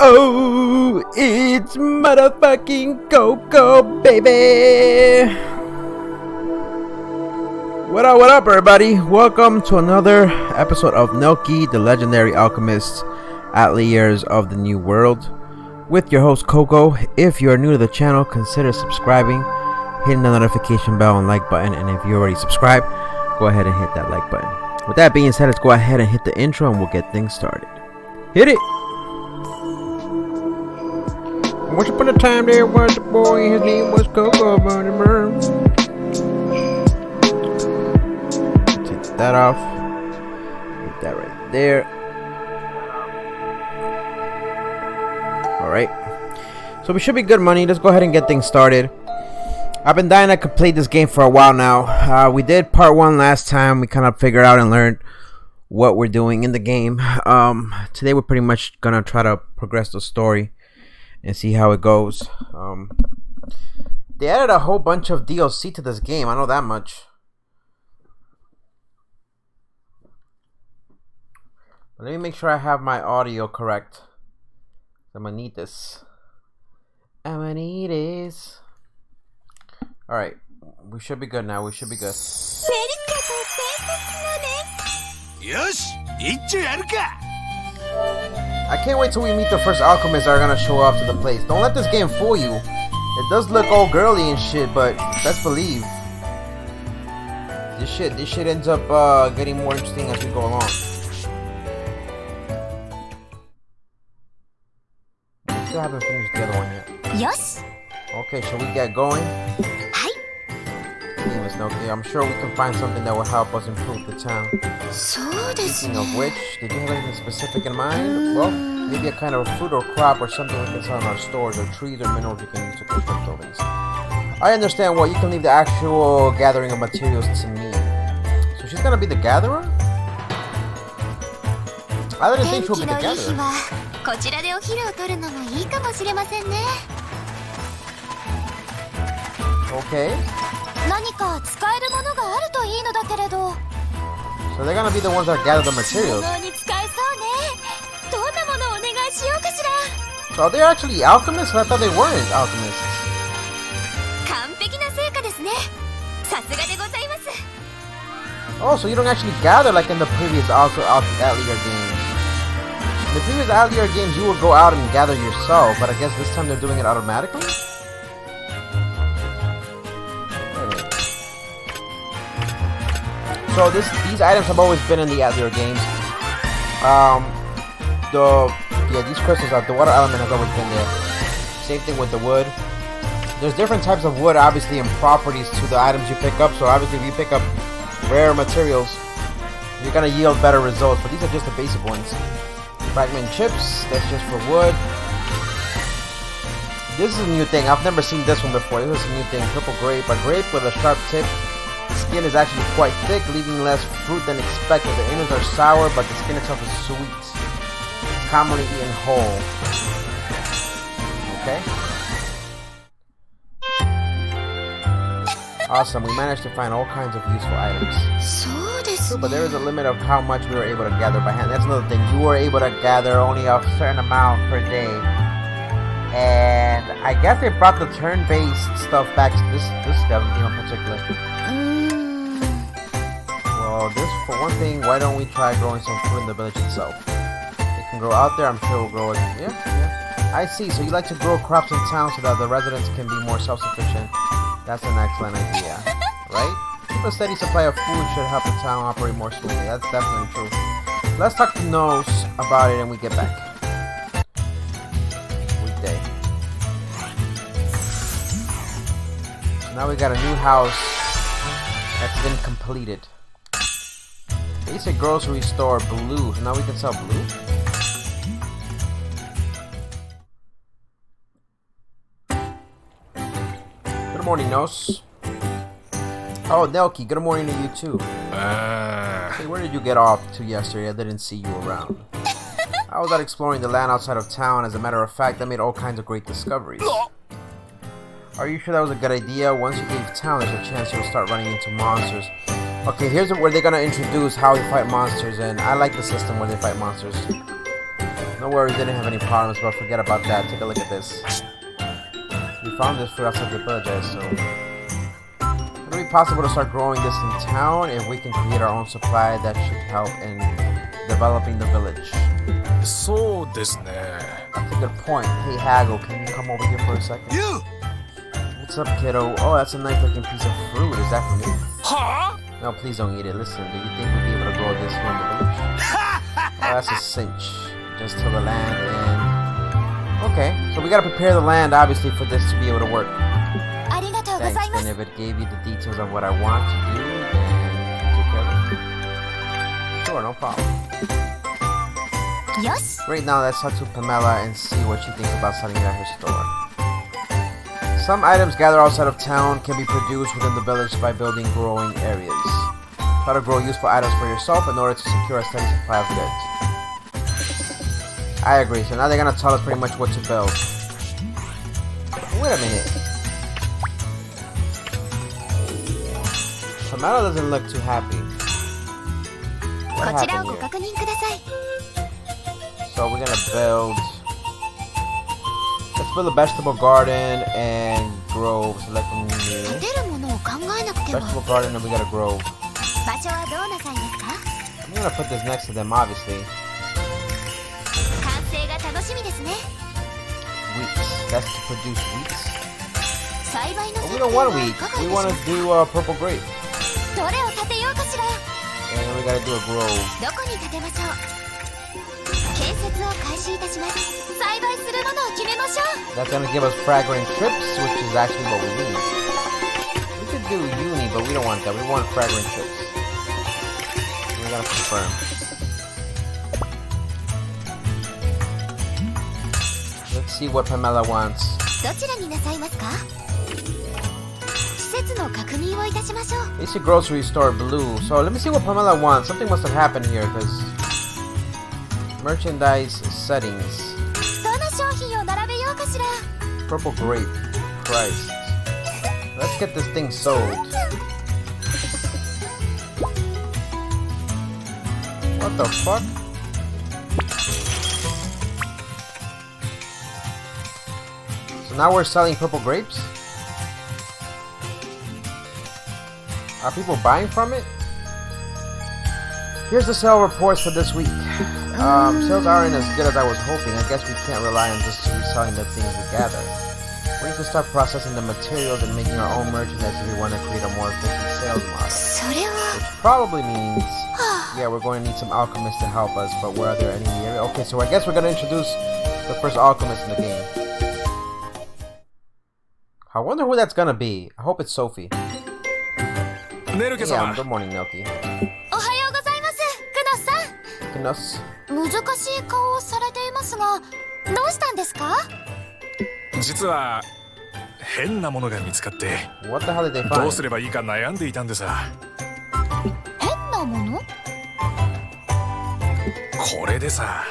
Oh, it's motherfucking Coco, baby! What up, everybody? Welcome to another episode of Nelke, the legendary Alchemists, Ateliers of the New World, with your host, Coco. If you are new to the channel, consider subscribing, hitting the notification bell and like button, and if you already subscribed, go ahead and hit that like button. With that being said, let's go ahead and hit the intro and we'll get things started. Hit it! Once upon a time there was a boy, his name was Coco Bunny Bird. Take that off. Put that right there. Alright. So we should be good money. Let's go ahead and get things started. I've been dying to complete this game for a while now. We did part 1 last time. We kind of figured out and learned what we're doing in the game. Today we're pretty much gonna try to progress the story and see how it goes. They added a whole bunch of DLC to this game. I know that much. But let me make sure I have my audio correct. I'm gonna need this. Alright, we should be good now. We should be good. I can't wait till we meet the first alchemists that are gonna show up to the place. Don't let this game fool you. It does look all girly and shit, but best believe this shit ends up getting more interesting as we go along. We still haven't finished the other one yet. Yes. Okay, shall we get going? Miss Nelke, I'm sure we can find something that will help us improve the town. Speaking of which, did you have anything specific in mind? Well, maybe a kind of fruit or crop or something we can sell in our stores, or trees or minerals you can use to construct buildings. I understand. Well, you can leave the actual gathering of materials to me. So she's gonna be the gatherer? I didn't think she would be the gatherer. Okay. So they're gonna be the ones that gather the materials. So are they actually alchemists? I thought they weren't alchemists. Oh, so you don't actually gather like in the previous Atelier games. In the previous Atelier games, you would go out and gather yourself, but I guess this time they're doing it automatically? So these items have always been in the Atelier games. These crystals the water element has always been there. Same thing with the wood. There's different types of wood, obviously, and properties to the items you pick up. So obviously, if you pick up rare materials, you're gonna yield better results. But these are just the basic ones. Fragment chips, that's just for wood. This is a new thing. I've never seen this one before. This is a new thing. Triple grape, a grape with a sharp tip. The skin is actually quite thick, leaving less fruit than expected. The innards are sour, but the skin itself is sweet. It's commonly eaten whole. Okay. Awesome, we managed to find all kinds of useful items. True, but there is a limit of how much we were able to gather by hand. That's another thing. You were able to gather only a certain amount per day. And I guess they brought the turn-based stuff back to this game in particular. Well, for one thing, why don't we try growing some fruit in the village itself? It can grow out there, I'm sure we'll grow it. Yeah. I see, so you like to grow crops in town so that the residents can be more self-sufficient. That's an excellent idea, right? Keep a steady supply of food should help the town operate more smoothly. That's definitely true. Let's talk to Nose about it and we get back. Weekday. Now we got a new house that's been completed. Basic grocery store, blue. So now we can sell blue? Good morning, Nose. Oh, Nelke, good morning to you too. Hey, where did you get off to yesterday? I didn't see you around. I was out exploring the land outside of town. As a matter of fact, I made all kinds of great discoveries. Are you sure that was a good idea? Once you leave town, there's a chance you'll start running into monsters. Okay, here's where they're gonna introduce how we fight monsters, and I like the system where they fight monsters. No worries, didn't have any problems, but forget about that. Take a look at this. We found this fruit outside the village, I assume. Would it be possible to start growing this in town? If we can create our own supply, that should help in developing the village. So this That's a good point. Hey Haggle, can you come over here for a second? You! What's up, kiddo? Oh, that's a nice looking piece of fruit. Is that for me? Huh? No, please don't eat it. Listen, do you think we'll be able to grow this here in the village? Oh, that's a cinch. Just till the land and... Okay, so we gotta prepare the land, obviously, for this to be able to work. Thanks, and if it gave you the details of what I want to do, then take care of it. Sure, no problem. Yes. Right now, let's talk to Pamela and see what she thinks about selling it at her store. Some items gathered outside of town can be produced within the village by building growing areas. Try to grow useful items for yourself in order to secure a steady supply of goods. I agree, so now they're gonna tell us pretty much what to build. Wait a minute. Pamela doesn't look too happy. What happened here? So we're gonna build... Let's build a vegetable garden and grow. Select a new vegetable garden and we gotta grow. I'm gonna put this next to them, obviously. Wheats. That's to produce wheats. But we don't want wheat. We want to do purple grape. And then we gotta do a grove. That's gonna give us fragrant trips, which is actually what we need. We could do uni, but we don't want that. We want fragrant trips. We gotta confirm. Let's see what Pamela wants. Basic grocery store blue. So let me see what Pamela wants. Something must have happened here because merchandise settings. Purple grape. Christ. Let's get this thing sold. What the fuck? So now we're selling purple grapes? Are people buying from it? Here's the sale reports for this week. Sales aren't as good as I was hoping. I guess we can't rely on just reselling the things we gather. We need to start processing the materials and making our own merchandise if we want to create a more efficient sales model. Which probably means, yeah, we're going to need some alchemists to help us, but where are there any in the area? Okay, so I guess we're going to introduce the first alchemist in the game. I wonder who that's going to be. I hope it's Sophie. Yeah, good morning, Nelke. Goodness. What the hell did they find? どうすればいいか悩んでいたんでさ。これでさ。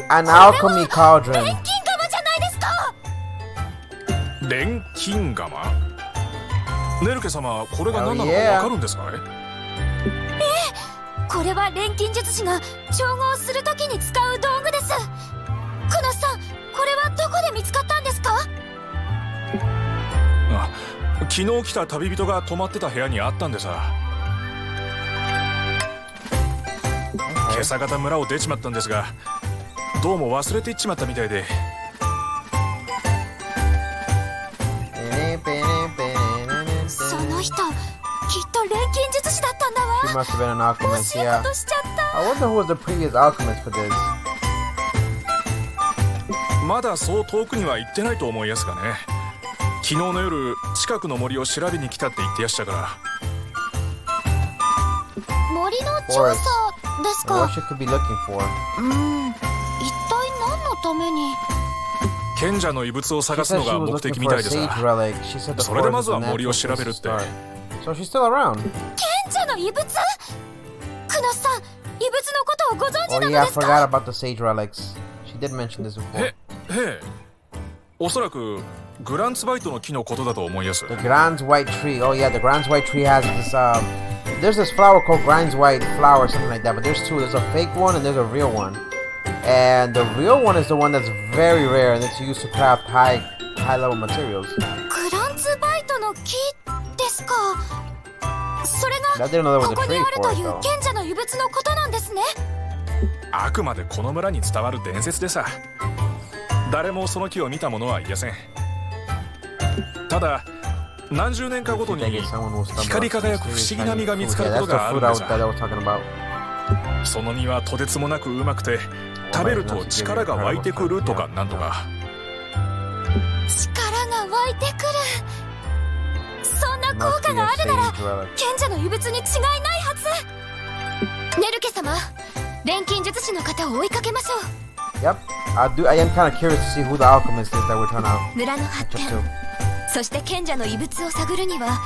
An alchemy cauldron. 錬金釜？ネルケ様、これが何なのかわかるんですかい？これは錬金術師が調合するときに使う道具です。クノさん、これはどこで見つかったんですか？あ、昨日来た旅人が泊まってた部屋にあったんでさ。今朝方村を出ちまったんですが、どうも忘れていっちまったみたいで。その人、きっと錬金術師だったんだわ。She must have been an alchemist, yeah. I wonder who was the previous alchemist for this. まだそう遠くには行ってないと思いやすがね。昨日の夜、近くの森を調べに来たって言ってやしたから。森の調査ですか。What she could be looking for. 一体何のために？賢者の遺物を探すのが目的みたいでさ。それでまずは森を調べるって。So she's still around. 賢者の遺物？クノさん、遺物のことをご存知なの Oh で yeah, I すか？ forgot about the sage relics. She did mention this before. へえ。おそらくグランツバイトの木のことだと思いやす。 The Grand's white tree. Oh yeah, the Grand's white tree has this there's this flower called Grinds White flower or something like that, but there's two. There's a fake one and there's a real one. And the real one is the one that's very rare and it's used to craft high level materials. グランツバイトの木ですか。それ I didn't know there が was こ a こに tree ある for と it いう though. 賢者の遺物のことなんですね。あくまでこの村に伝わる伝説でさ、誰もその木を見た者はいやせん。ただ何十年かごとに光り輝く不思議な実が見つかることがあるんださ。その実はとてつもなくうまくて食べると力が湧いてくるとかなんとか。力が湧いてくる。そんな効果があるなら賢者の遺物に違いないはず。ネルケ様、錬金術師の方を追いかけましょう。 Yep, I am kind of curious to see who the alchemist is that we're trying to 村の発 catch 展 up to. そして賢者の遺物を探るには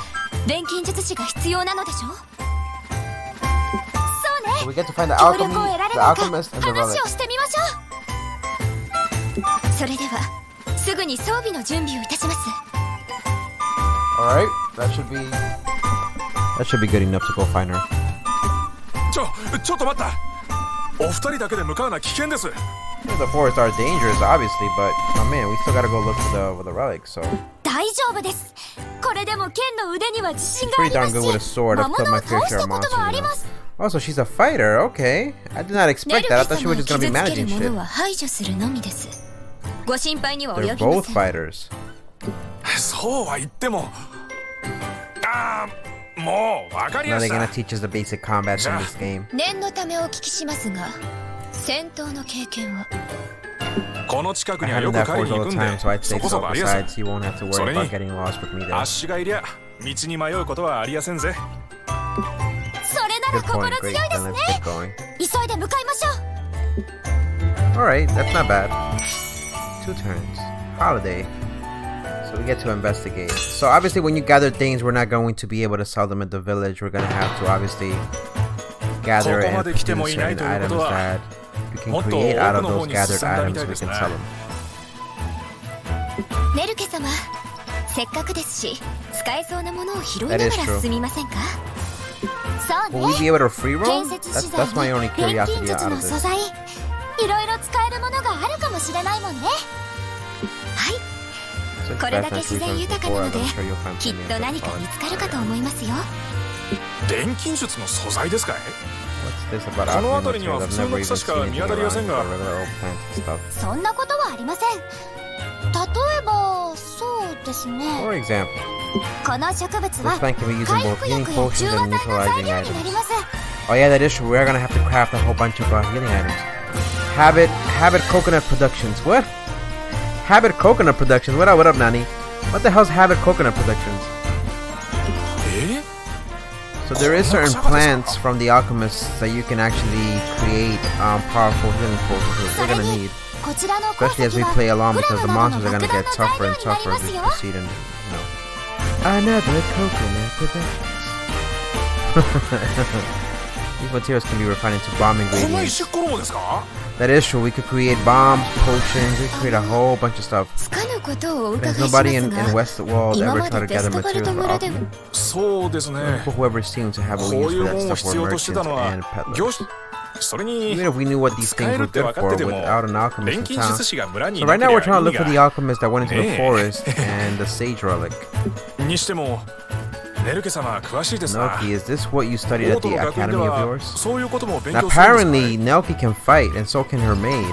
錬金術師が必要なのでしょう。 So we get to find the 協力を得られ the ないか alchemist and the 話 relic. をしてみましょう。それではすぐに装備の準備をいたします。 Alright, that should be good enough to go find her. ちょっと待った。お二人だけで向かうのは危険です。The forests are dangerous, obviously, but my man, we still gotta go look for the relic. So 大丈夫です。これでも剣の腕には自信があ pretty りま darn す good with a し、 sword. 魔 I've 物 killed を my 倒 fair し share た of こともあ monsters. り You ま know. す。 Also, she's a fighter. Okay, I did not ネ expect ルケ that. I thought she 様 was を just 傷 gonna つ be け managing る shit. 者は排除するのみです。ご心配には They're 及びま both せん。 fighters. そうは言っても、もう分かり Now ま they're した gonna。teach us the basic combats in this game. 念のためお聞きしますが、戦闘の経験は。この近く I には had よ in く that 狩り forge に all 行 the くん time, で、 so I'd say そこそ so. こありやせん。 Besides, you won't have to worry それに about getting lost with me there. 足がいりゃ道に迷うことはありやせんぜ。それなら Good 心 point. 強 Great. いで Then す let's ね。 get going. 急いで向かいましょう。 Alright, that's not bad. 2 turns. Holiday. So we get to investigate. So obviously when you gather things, we're not going to be able to sell them at the village. We're going to have to obviously gather and produce certain items that you can create out of those gathered items so we can sell them. ネルケ様、せっかくですし、使えそうなものを拾いなが That ら is true. 進みませんか。そう Will we ね。 be able to free 建 roam? 設資 That's 材 my only に錬 curiosity 金術 out の of 素 this. 材、いろいろ使えるものがあるかもしれないもんね。はい、 So これだけ that's 自 not 然 three 豊 times かな before, ので I'm sure you'll find きっ plenty と of 何か solid 見つかるか iron. と思いますよ。錬金術の素材ですかい？ What's this about この alchemy 辺りには materials? 普 I've 通の never 草 even しか seen 見 anything 当たりませ around ん for が、 regular old plants and stuff. そんなことはありません。例えば、そうですね。 For example, この植物 this は plant can be used 回 in both 復 healing 薬や potions 中和 and 剤の材 neutralizing 料になり items. ます。 Oh yeah, that is true. We're gonna have to craft a whole bunch of healing items. Habit coconut productions. What? Habit coconut productions. What up, Nani? What the hell's habit coconut productions? え？ So there is certain plants from the alchemists that you can actually create powerful healing potions with. We're gonna need, こちらの鉱 especially as 石 we は play along グラ because ム the など monsters の are 爆 gonna 弾 get の材 tougher 料 and になり tougher ま as す we よ。 proceed and another coconut productions. These materials can be refined into bomb この ingredients. 石ころもですか？ That is true. We could create bombs, potions. We could create a whole bunch of stuff. つかぬことをお But 伺 has いしま nobody す in が、 Westworld 今 ever ま tried で to デス gather トバル materials ト for 村で alchemy? もそうですね。 Well, whoever seems to have a こ use うい for う that ものを stuff 必 were 要として merchants たのは and 業 peddlers. 者。それに Even if we knew what these 使え things る were って good 分か for ってても without an 錬 alchemist in 金 town. 術師が村に So いな right け now り we're ゃ trying to 意 look 味 for the が alchemist that went into the forest and the sage relic. にしてもネルケ様は詳しいですな。 Nelke, is this what you studied オ at ート the の学園で academy of は yours? そういうことも勉 Now 強するんですか apparently Nelke can fight and so can her maid.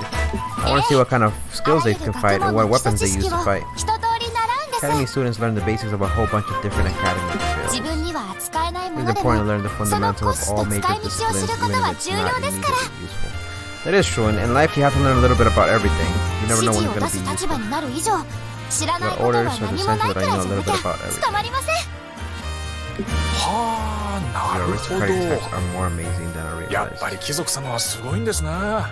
I want to see what kind of skills they can fight and what weapons they use to fight. 一通り習うん Academy です。 students learn the basics of a whole bunch of different academy 自 skills. 分には扱えないも It's ので important to も learn the その fundamentals コ of ス all ト major 使い道をす disciplines, るこ even と if は it's 重 not 要ですから。 immediately useful. That is true. In life, you have to learn a little bit about everything. You never 指 know 示 when を it's 出 going to す be 立 useful. 場になる以上、知らない The ことは orders are 何 the もない sense く that I らい know じ a ゃ little なき bit ゃ about everything. 捕まりません。はあ、な Your るほ aristocratic types ど。 are more amazing than I やっ realized. ぱり貴族様はすごいんですな。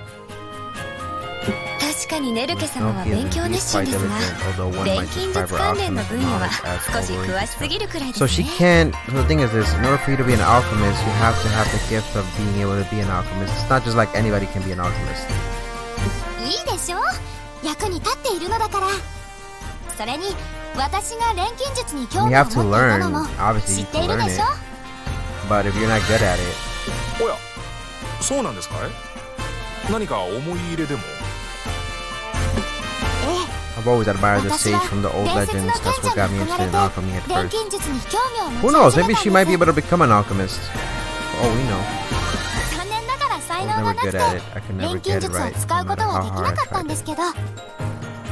確かにネルケ様は Nelke 勉 is 強 indeed 熱心 quite ですが、 diligent, although one 錬 might 金 describe 術 her 関連の alchemist 分野は knowledge as 少し overly 詳しすぎるくらいで So す she ね。 can't. So the thing is this: in order for you to be an alchemist, you have to have the gift of being able to be an alchemist. It's not just like anybody can be an alchemist. いいでしょ、役に立っているのだから。それに私が錬金術に興 You 味を have to 持っていたの learn. も Obviously, 知 you って can いる learn でしょ。 it. but if you're not good at it. おや、そうなんですかい？何か思い入れでも？ I've always admired the sage from the old legends. That's what got me interested in alchemy at first. Who knows? Maybe she might be able to become an alchemist. Oh, we know. I was never good at it. I could never get it right, no matter how hard I tried.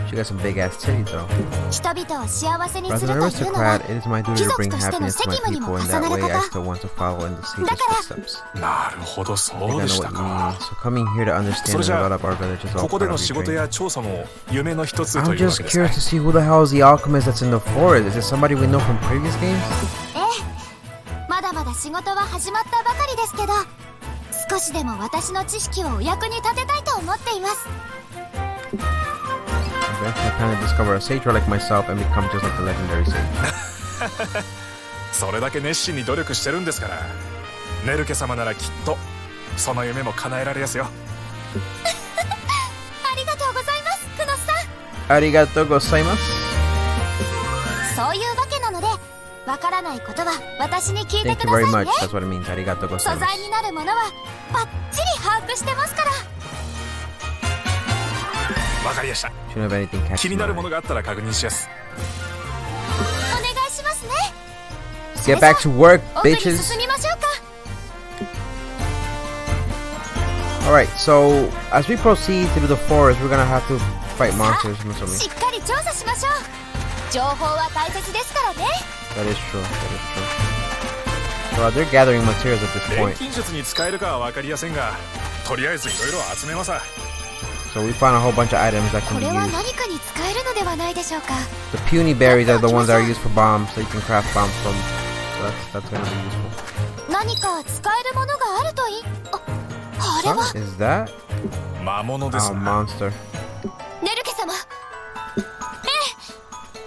She got some big ass titties though. As an aristocrat, it is my duty to bring happiness to my people. In that way, I still want to follow in the sage's footsteps. なるほど、そ I う think で I し know た what you か。 mean. So coming here to understand and develop our village is all ここ part で of の your 仕事 training. や調査も夢の一つと I'm いうわ just けですね。 curious to see who the hell is the alchemist that's in the forest. Is it somebody we know from previous games? まだまだ仕事は始まったばかりですけど、少しでも私の知識をお役に立てたいと思っています。 Eventually, I plan to discover a sage like myself and become just like the legendary sage. それだけ熱心に努力してるんですから、ネルケ様ならきっとその夢も叶えられやすよ。ありがとうございます、クノスさん。 Arigato gozaimasu. そういうわけなので、わからないことは私に聞いて Thank く you だ very さい much. ね。 That's what it means. Arigato 素 gozaimasu. 材になるものはバッチリ把握してますから。わかりやした。 Shouldn't have anything catch 気に my なるも eye. のがあったら確認しやす。お願いしますね。 Get back to work, 奥に bitches. 進みましょうか。 Alright, so as we proceed through the forest, we're gonna have to fight monsters. I'm し assuming. っかり調査しましょう。情報は大切ですからね。 That is true. That is true. Well, they're gathering materials at this 錬 point. 金術に使えるかはわかりやせんが、とりあえずいろいろ集めます。 So we found a whole bunch of items that こ can be れは used. 何かに使えるのではないでしょうか。 The puny berries are the ones that are used for bombs, so you can craft bombs from. So that's gonna be useful. 何か使えるものがあるといい。あれは What is that? 魔物です Oh, な。 monster. ネルケ様。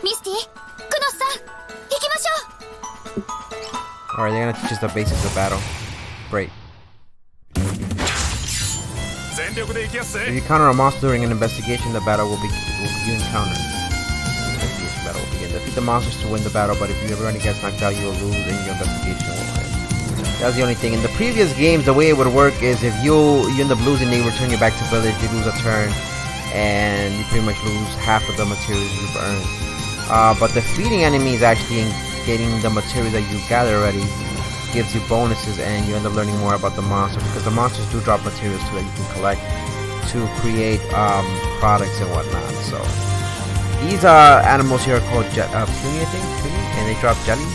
ミスティ、クノスさん、行きましょう。 Alright, they're gonna teach us the basics of battle. Great. 全力で行きやす If い。 you encounter a monster during an investigation, the battle will be you encounter. Investigation battle will begin. Defeat the monsters to win the battle, but if everybody gets knocked out, you will lose and your investigation will end. That's the only thing. In the previous games, the way it would work is if you end up losing, they return you back to village, you lose a turn, and you pretty much lose half of the materials you've earned. But defeating enemies actually and getting the materials that you gather already gives you bonuses, and you end up learning more about the monster, because the monsters do drop materials too that you can collect to create products and whatnot. So these animals here are called puny, I think, puny, and they drop jelly.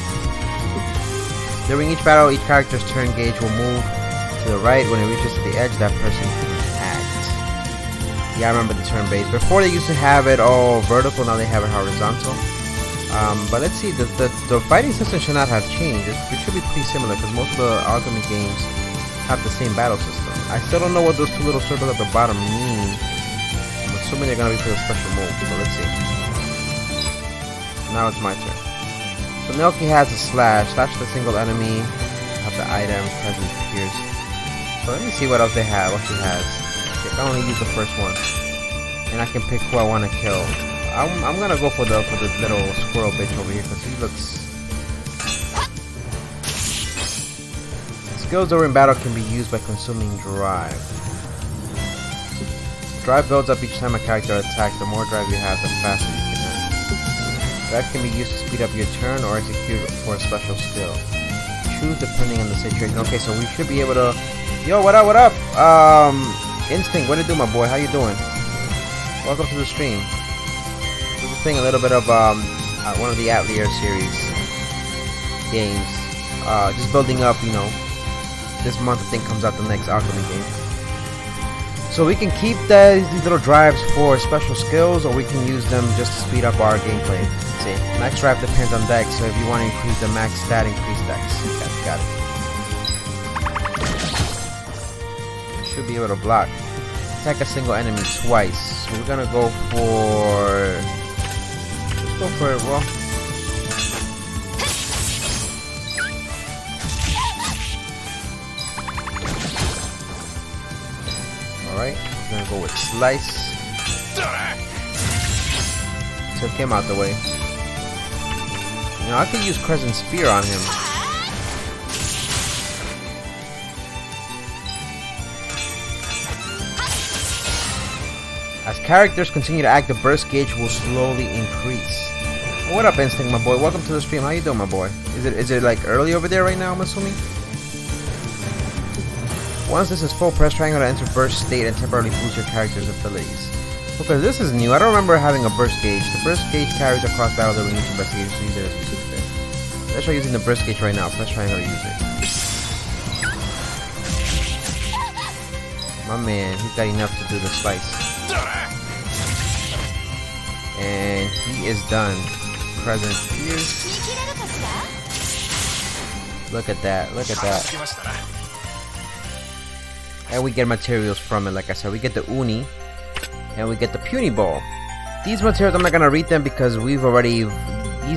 During each battle, each character's turn gauge will move to the right. When it reaches to the edge, that person can act. Yeah, I remember the turn base. Before they used to have it all vertical, now they have it horizontal. But let's see, the fighting system should not have changed. It should be pretty similar, because most of the alchemy games have the same battle system. I still don't know what those two little circles at the bottom mean. I'm assuming they're going to be for the special move, so let's see. Now it's my turn. So Nelke has a slash the single enemy, have the item, present, pierce. So let me see what else they have, what she has. I can only use the first one. And I can pick who I want to kill. I'm gonna go for the little squirrel bitch over here, because he looks... Skills during battle can be used by consuming drive. Drive builds up each time a character attacks. The more drive you have, the faster you can act. Drive can be used to speed up your turn or execute for a special skill. Choose depending on the situation. Okay, so we should be able to... Yo, what up, what up? Instinct, what it do, my boy? How you doing? Welcome to the stream. We're just playing a little bit of one of the Atelier series games. Just building up, you know. This month, I think, comes out the next alchemy game. So we can keep these little drives for special skills, or we can use them just to speed up our gameplay. Let's see. Max drive depends on dex, so if you want to increase the max stat, increase dex. Got it. Should be able to block. Attack a single enemy twice. So we're gonna go for... Let's go for it, well... Alright, we're gonna go with Slice. Took him out the way. You know, I could use Crescent Spear on him. As characters continue to act, the burst gauge will slowly increase. What up, Instinct, my boy? Welcome to the stream. How you doing, my boy? Is it like early over there right now, I'm assuming? Once this is full, press triangle to enter burst state and temporarily boost your character's abilities. Okay, this is new. I don't remember having a burst gauge. The burst gauge carries across battle that we need to investigate, so use it as we see. Let's try using the burst gauge right now. Press triangle to use it. My man, he's got enough to do the slice. And he is done. Present here. Look at that, look at that. And we get materials from it, like I said. We get the uni. And we get the puny ball. These materials, I'm not gonna read them because these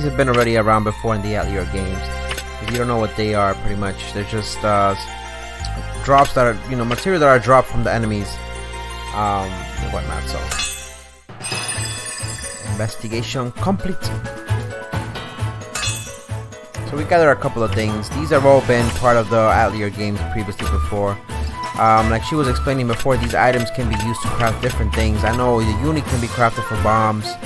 have been already around before in the Atelier games. If you don't know what they are, pretty much, they're just drops that are, material that are dropped from the enemies, and whatnot. So, investigation complete. So we gathered a couple of things. These have all been part of the Atelier games previously before. Like she was explaining before, these items can be used to craft different things. I know the uni can be crafted for bombs.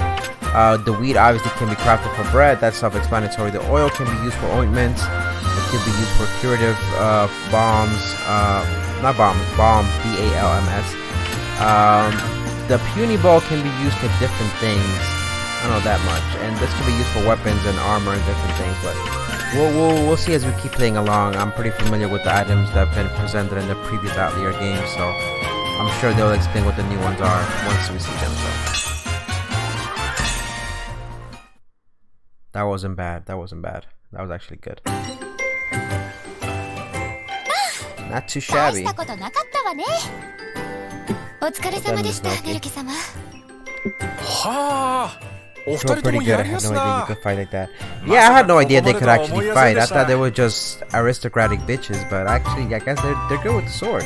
The wheat obviously can be crafted for bread. That's self-explanatory. The oil can be used for ointments. It can be used for curative bombs. Not bombs. Bomb. B-A-L-M-S. The puny ball can be used for different things. I know that much. And this can be used for weapons and armor and different things. But we'll see as we keep playing along. I'm pretty familiar with the items that have been presented in the previous Atelier games, so I'm sure they'll explain what the new ones are once we see them. So that wasn't bad. That wasn't bad. That was actually good. Not too shabby. They were pretty good. I had no idea you could fight like that. Yeah, I had no idea they could actually fight. I thought they were just aristocratic bitches, but actually, I guess they're good with the sword.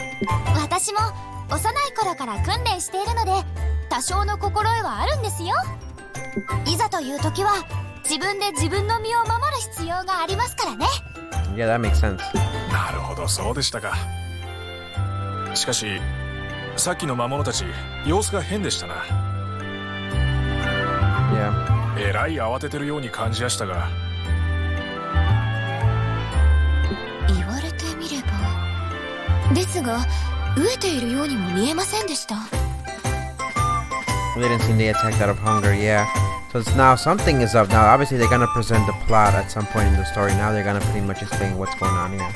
Yeah, that makes sense. なるほど、そうでしたか。しかし、さっきの魔物たち、様子が変でしたな。えらい慌ててるように感じやしたが。言われてみれば。ですが、飢えているようにも見えませんでした。They didn't seem they attacked out of hunger, yeah. So it's now something is up. Now, obviously, they're gonna present the plot at some point in the story. Now they're gonna pretty much explain what's going on here.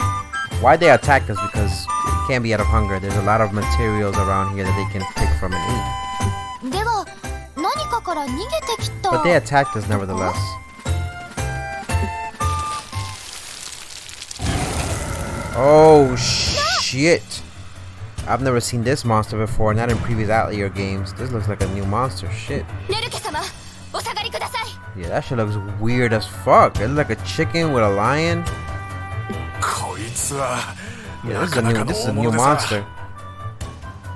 Why they attacked us? Because it can't be out of hunger. There's a lot of materials around here that they can pick from and eat. But they attacked us nevertheless. Oh shit! I've never seen this monster before, not in previous Atelier games. This looks like a new monster. Shit. Yeah, that shit looks weird as fuck. It looks like a chicken with a lion. Yeah, this is a new monster.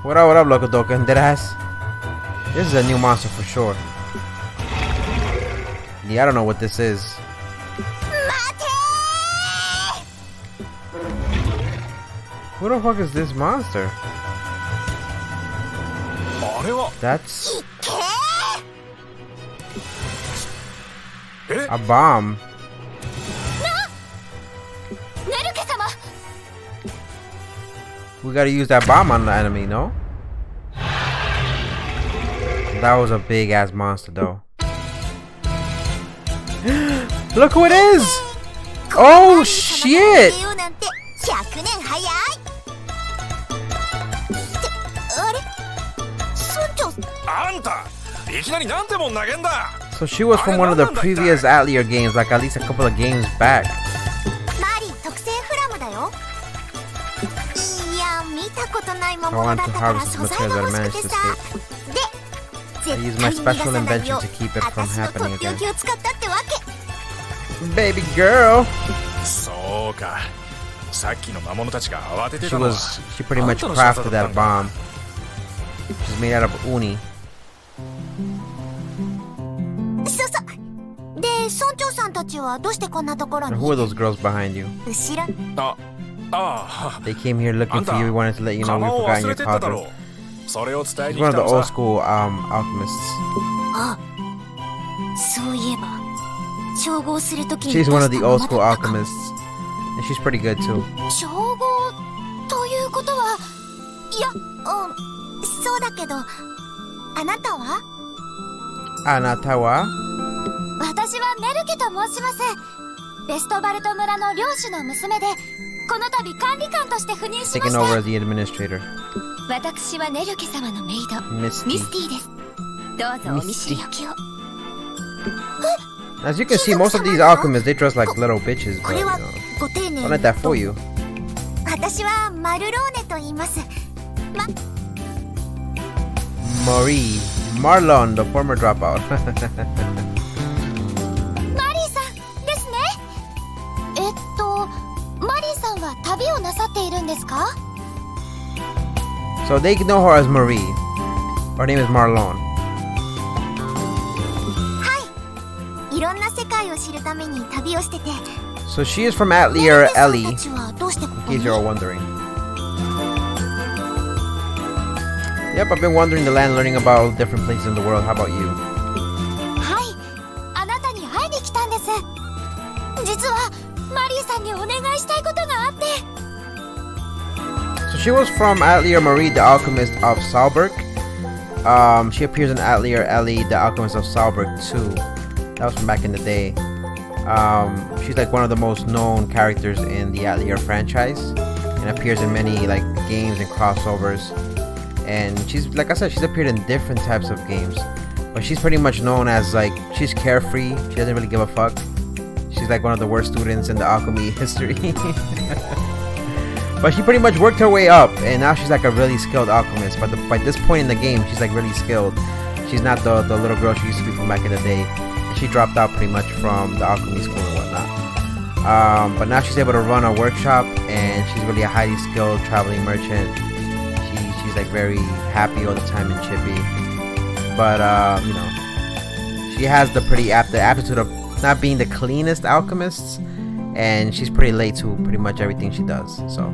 What up, Loco Doka? Deadass? This is a new monster for sure. Yeah, I don't know what this is. Who the fuck is this monster? That's a bomb. We gotta use that bomb on the enemy, no? That was a big ass monster though. Look who it is! Oh shit! So she was from one of the previous Atelier games, like at least a couple of games back. I want to harvest the materials that I managed to escape. I use my special invention to keep it from happening again. Baby girl! She pretty much crafted that bomb. She's made out of uni. And who are those girls behind you? They came here looking for you. We wanted to let you know we forgot your cargo. それを伝え She's に one 来 of た the の old さ。 school alchemists. あ、そういえば照合するときに She's 出 one し of た the ま old まだ school ったかも。 alchemists. And she's pretty good too. 照合ということは、いや、そうだけど、あなたは？ Anatawa? 私はネルケと申します。ベストバルト村の領主の娘で、この度管理官として赴任しま Taking し over た。 as the administrator. 私はネルケ様のメイド、 Misty. ミスティです。どうぞお見知りおきを。 As you can see, most of these alchemists, they dress like little bitches, こ but れ you は know, ご丁寧 don't let that fool you. 私はマルローネと言います。Marie. Marlon, the former dropout. マリーさんですね。マリーさんは旅をなさっているんですか？ So they know her as Marie. Her name is Marlon. はい。いろんな世界を知るために旅をしてて。 So she is from Atelier さん Ellie, たちはどうしてこ in こに？ case you're all wondering. Yep, I've been wandering the land learning about different places in the world. How about you? はい。あなたに会いに来たんです。実はマリーさんにお願いしたいことがあって。 So she was from Atelier Marie, the alchemist of Salberg. She appears in Atelier Ellie, the alchemist of Salberg too. That was from back in the day. She's like one of the most known characters in the Atelier franchise and appears in many like games and crossovers. And she's, like I said, she's appeared in different types of games, but she's pretty much known as like, she's carefree. She doesn't really give a fuck. She's like one of the worst students in the alchemy history. But she pretty much worked her way up, and now she's like a really skilled alchemist. But by this point in the game, she's like really skilled. She's not the little girl she used to be from back in the day. She dropped out pretty much from the alchemy school and whatnot. But now she's able to run a workshop, and she's really a highly skilled traveling merchant. She's like very happy all the time and chippy. But you know, she has the aptitude of not being the cleanest alchemists, and she's pretty late to pretty much everything she does. So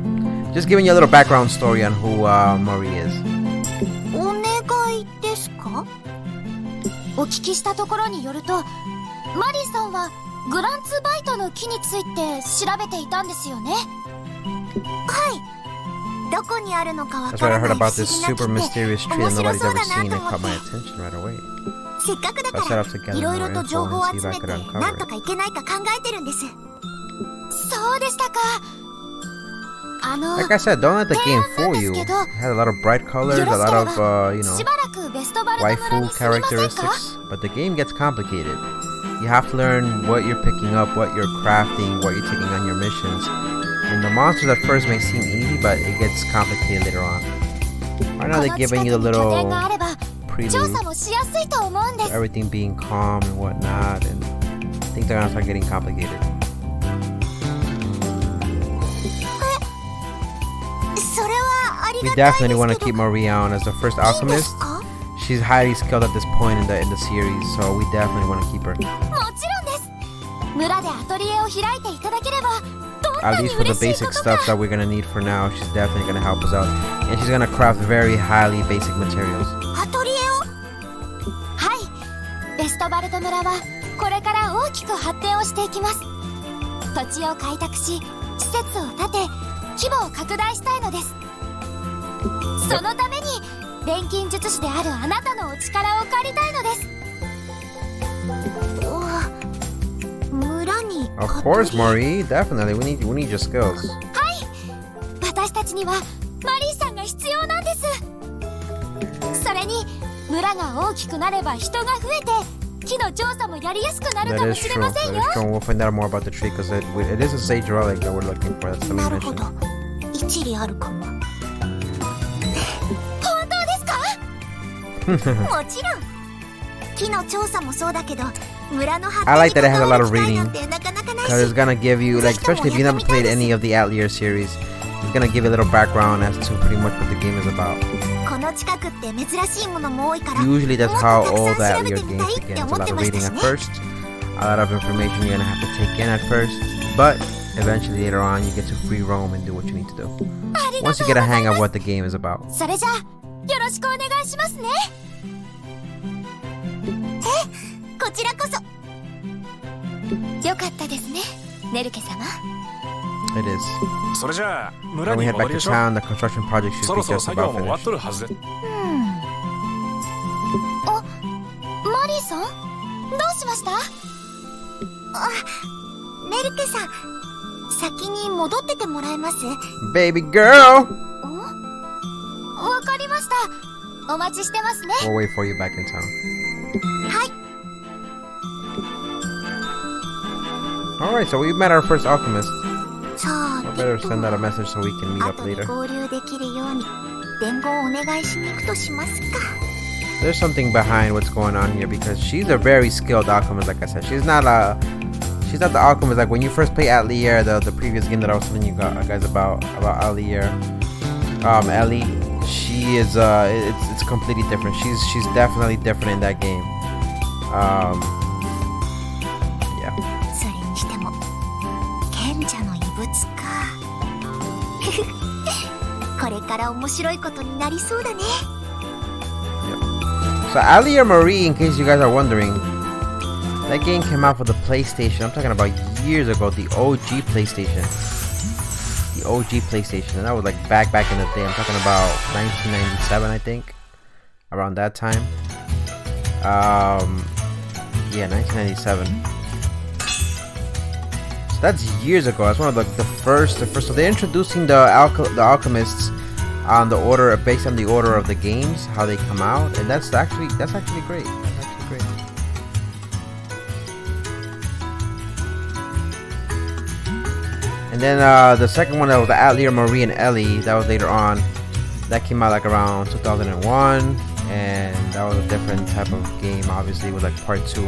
just giving you a little background story on who Marie is. お願いですか？お聞きしたところによると、マリーさんはグランツバイトの木について調べていたんですよね。はい。どこにあるのかわ That's か why I ら heard ない about 不思 this 議な木 super って mysterious tree 面 that 白 nobody's そう ever だな seen と that 思 caught っ my て。 attention right away. せっかくだ So I か set ら off to gather いろいろ more と info 情報を and see 集 if I め could て uncover なんと it. かいけないか考えてるんです。そうでしたか。Like I said, don't let the game fool you. It has a lot of bright colors, a lot of you know, しばらくベストバルト村 waifu に住みませんか？ characteristics, but the game gets complicated. You have to learn what you're picking up, what you're crafting, what you're taking on your missions. And the monsters at first may seem easy, but it gets complicated later on. Right now they're giving you the little prelude 調査もしやすいと思うんです。 everything being calm and whatnot, and things are gonna start getting complicated. それはあり We がたいです definitely want to け keep ど、 Marie on as the first いいんで alchemist. すか？ She's highly skilled at this point in the series, so we definitely want to keep her. もちろんです。村でアトリエを開いていただければ、どんな At に least for the 嬉しい basic こと stuff か。 that we're gonna need for now, she's definitely gonna help us out. And she's gonna craft very highly basic materials. アトリエを？はい。ベストバルト村はこれから大きく発展をしていきます。土地を開拓し、施設を建て、規模を拡大したいのです。そのために錬金術師であるあなたのお力を借りたいのです。村に Of course, Marie. Definitely, we need your skills. はい。私たちにはマリーさんが必要なんです。それに村が大きくなれば人が増えて木の調査もやりやすくなる That かも is しれ true. ません That よ。 is true. We'll find out more about the tree because it is a sage relic that we're looking for. That's the な main るほ mission. ど。一理あるかも。本当ですか？もちろん。木の調査もそうだけど、村の発 I 展 like that it has a lot に of 関わる機会 reading なんてなかなかない because it's し。 gonna give you, like, especially if you've never played any of the Atelier series, it's gonna give you a little background as to pretty much what the game is about. この近くって珍しいものも多いから、 Usually that's もっ how と all たく the さん調べ Atelier てみ games たいっ begin. て It's 思 a っ lot て of ました reading し at ね。 first, a lot of information you're gonna have to take in at first, but eventually later on you get to free roam and do what you need to do. ありが Once と you う get ご a ざい hang ま of す。 what the game is about. それじゃあよろしくお願いしますね。こちらこそ。よかったですね、ネルケ様。It is. それじゃあ村 When we に head 戻 back り to ましょう。 town, the construction project そ should ろ be そろ just 作業 about も終わっ finished. とるはず。マリーさん、どうしました？ネルケさん、先に戻っててもらえます？ Baby girl! わかりました。お待ちしてますね。 We'll wait for you back in town. はい。 Alright, so we met our first alchemist. さあ、 I better send out a message so we can meet 後 up に later. 合流できるように伝言をお願いしに行くとしますか。 There's something behind what's going on here because she's a very skilled alchemist, like I said. She's not the alchemist like when you first play Atelier, the previous game that I was telling you guys about Atelier. Ellie, she is it's completely different. She's definitely different in that game. Yeah. それにしても賢者の遺物か。これから面白いことになりそうだね。 So Atelier Marie, in case you guys are wondering, that game came out for the PlayStation. I'm talking about years ago, the OG PlayStation. The OG PlayStation, and that was like back in the day. I'm talking about 1997, I think, around that time. Yeah, 1997. So that's years ago. That's one of the first. So they're introducing the Alchemists on the order, based on the order of the games, how they come out, and that's actually great. That's actually great. And then the second one, that was the Atelier Marie and Ellie, that was later on. That came out like around 2001, and that was a different type of game. Obviously, it was like part 2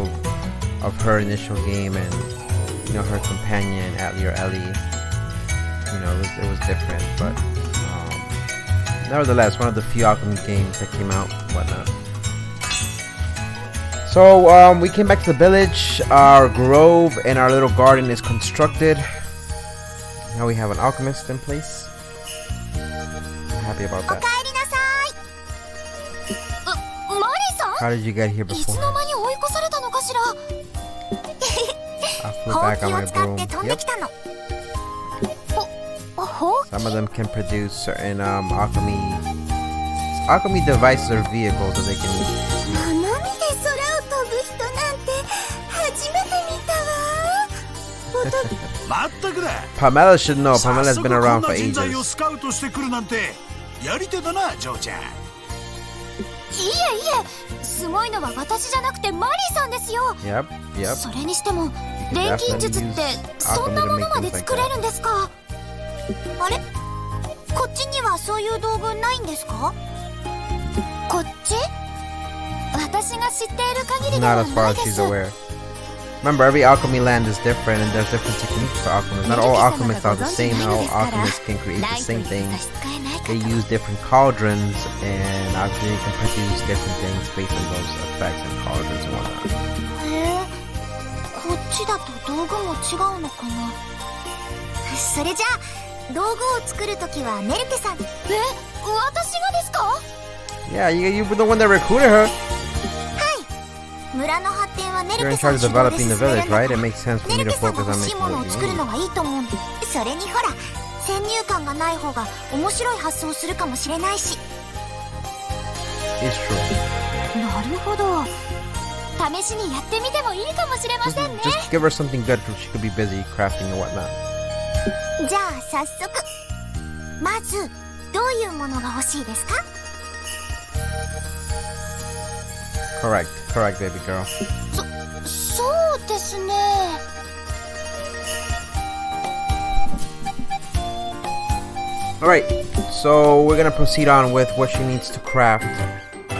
of her initial game, and you know, her companion Atelier Ellie. You know, it was different, but nevertheless, one of the few alchemy games that came out, whatnot. So we came back to the village. Our grove and our little garden is constructed. Now we have an alchemist in place. I'm happy about that. マリーさん、 How did you get here いつ before? の間に追い越されたのかしら。 I flew ほう back き on を my 使って broom. 飛んで Yep. きたの。ほう Some of them can produce certain alchemy devices or vehicles that they can use. 生身で空を飛ぶ人なんて初めて見たわ。まったくだ。 Pamela should know. 早 Pamela's 速 been こん around な for 人材を ages. スカウトしてくるなんてやり手だな、ジョーちゃん。いえいえ、すごいのは私じゃなくてマリーさんですよ。 Yep. それにしても You can 錬金術って definitely use そんな alchemy も to の make まで things like 作れ that. るんですか？あれ、こっちにはそういう道具ないんですか？こっち？私が知っている限りで Not は as far ない as で she's す。 aware. Remember, every alchemy land is different, and there's different techniques for alchemists. Not all alchemists are the same. Not all alchemists can create the same thing. They use different cauldrons, and obviously they can produce different things based on those effects and cauldrons and whatnot. へえ、こっちだと道具も違うのかな。それじゃあ道具を作るときはネルケさん。私がですか？ Yeah, you were the one that recruited her. 村の発展はネ You're ル in ケさ charge ん of 主導で developing 進 the める village, んだ right? か It ら makes sense for ネ me ル to ケさん focus が on 欲しい making ものを what 作 you るの need. がいいと思うんで、それにほら先入観がない方が面白い発想をするかもしれないし。 It's true. なるほど、試しにやってみてもいいかもしれませんね。 Just give her something good so she could be busy crafting and whatnot. じゃあ早速、まずどういうものが欲しいですか？ Correct, baby girl. そうですね。 Alright, so we're gonna proceed on with what she needs to craft.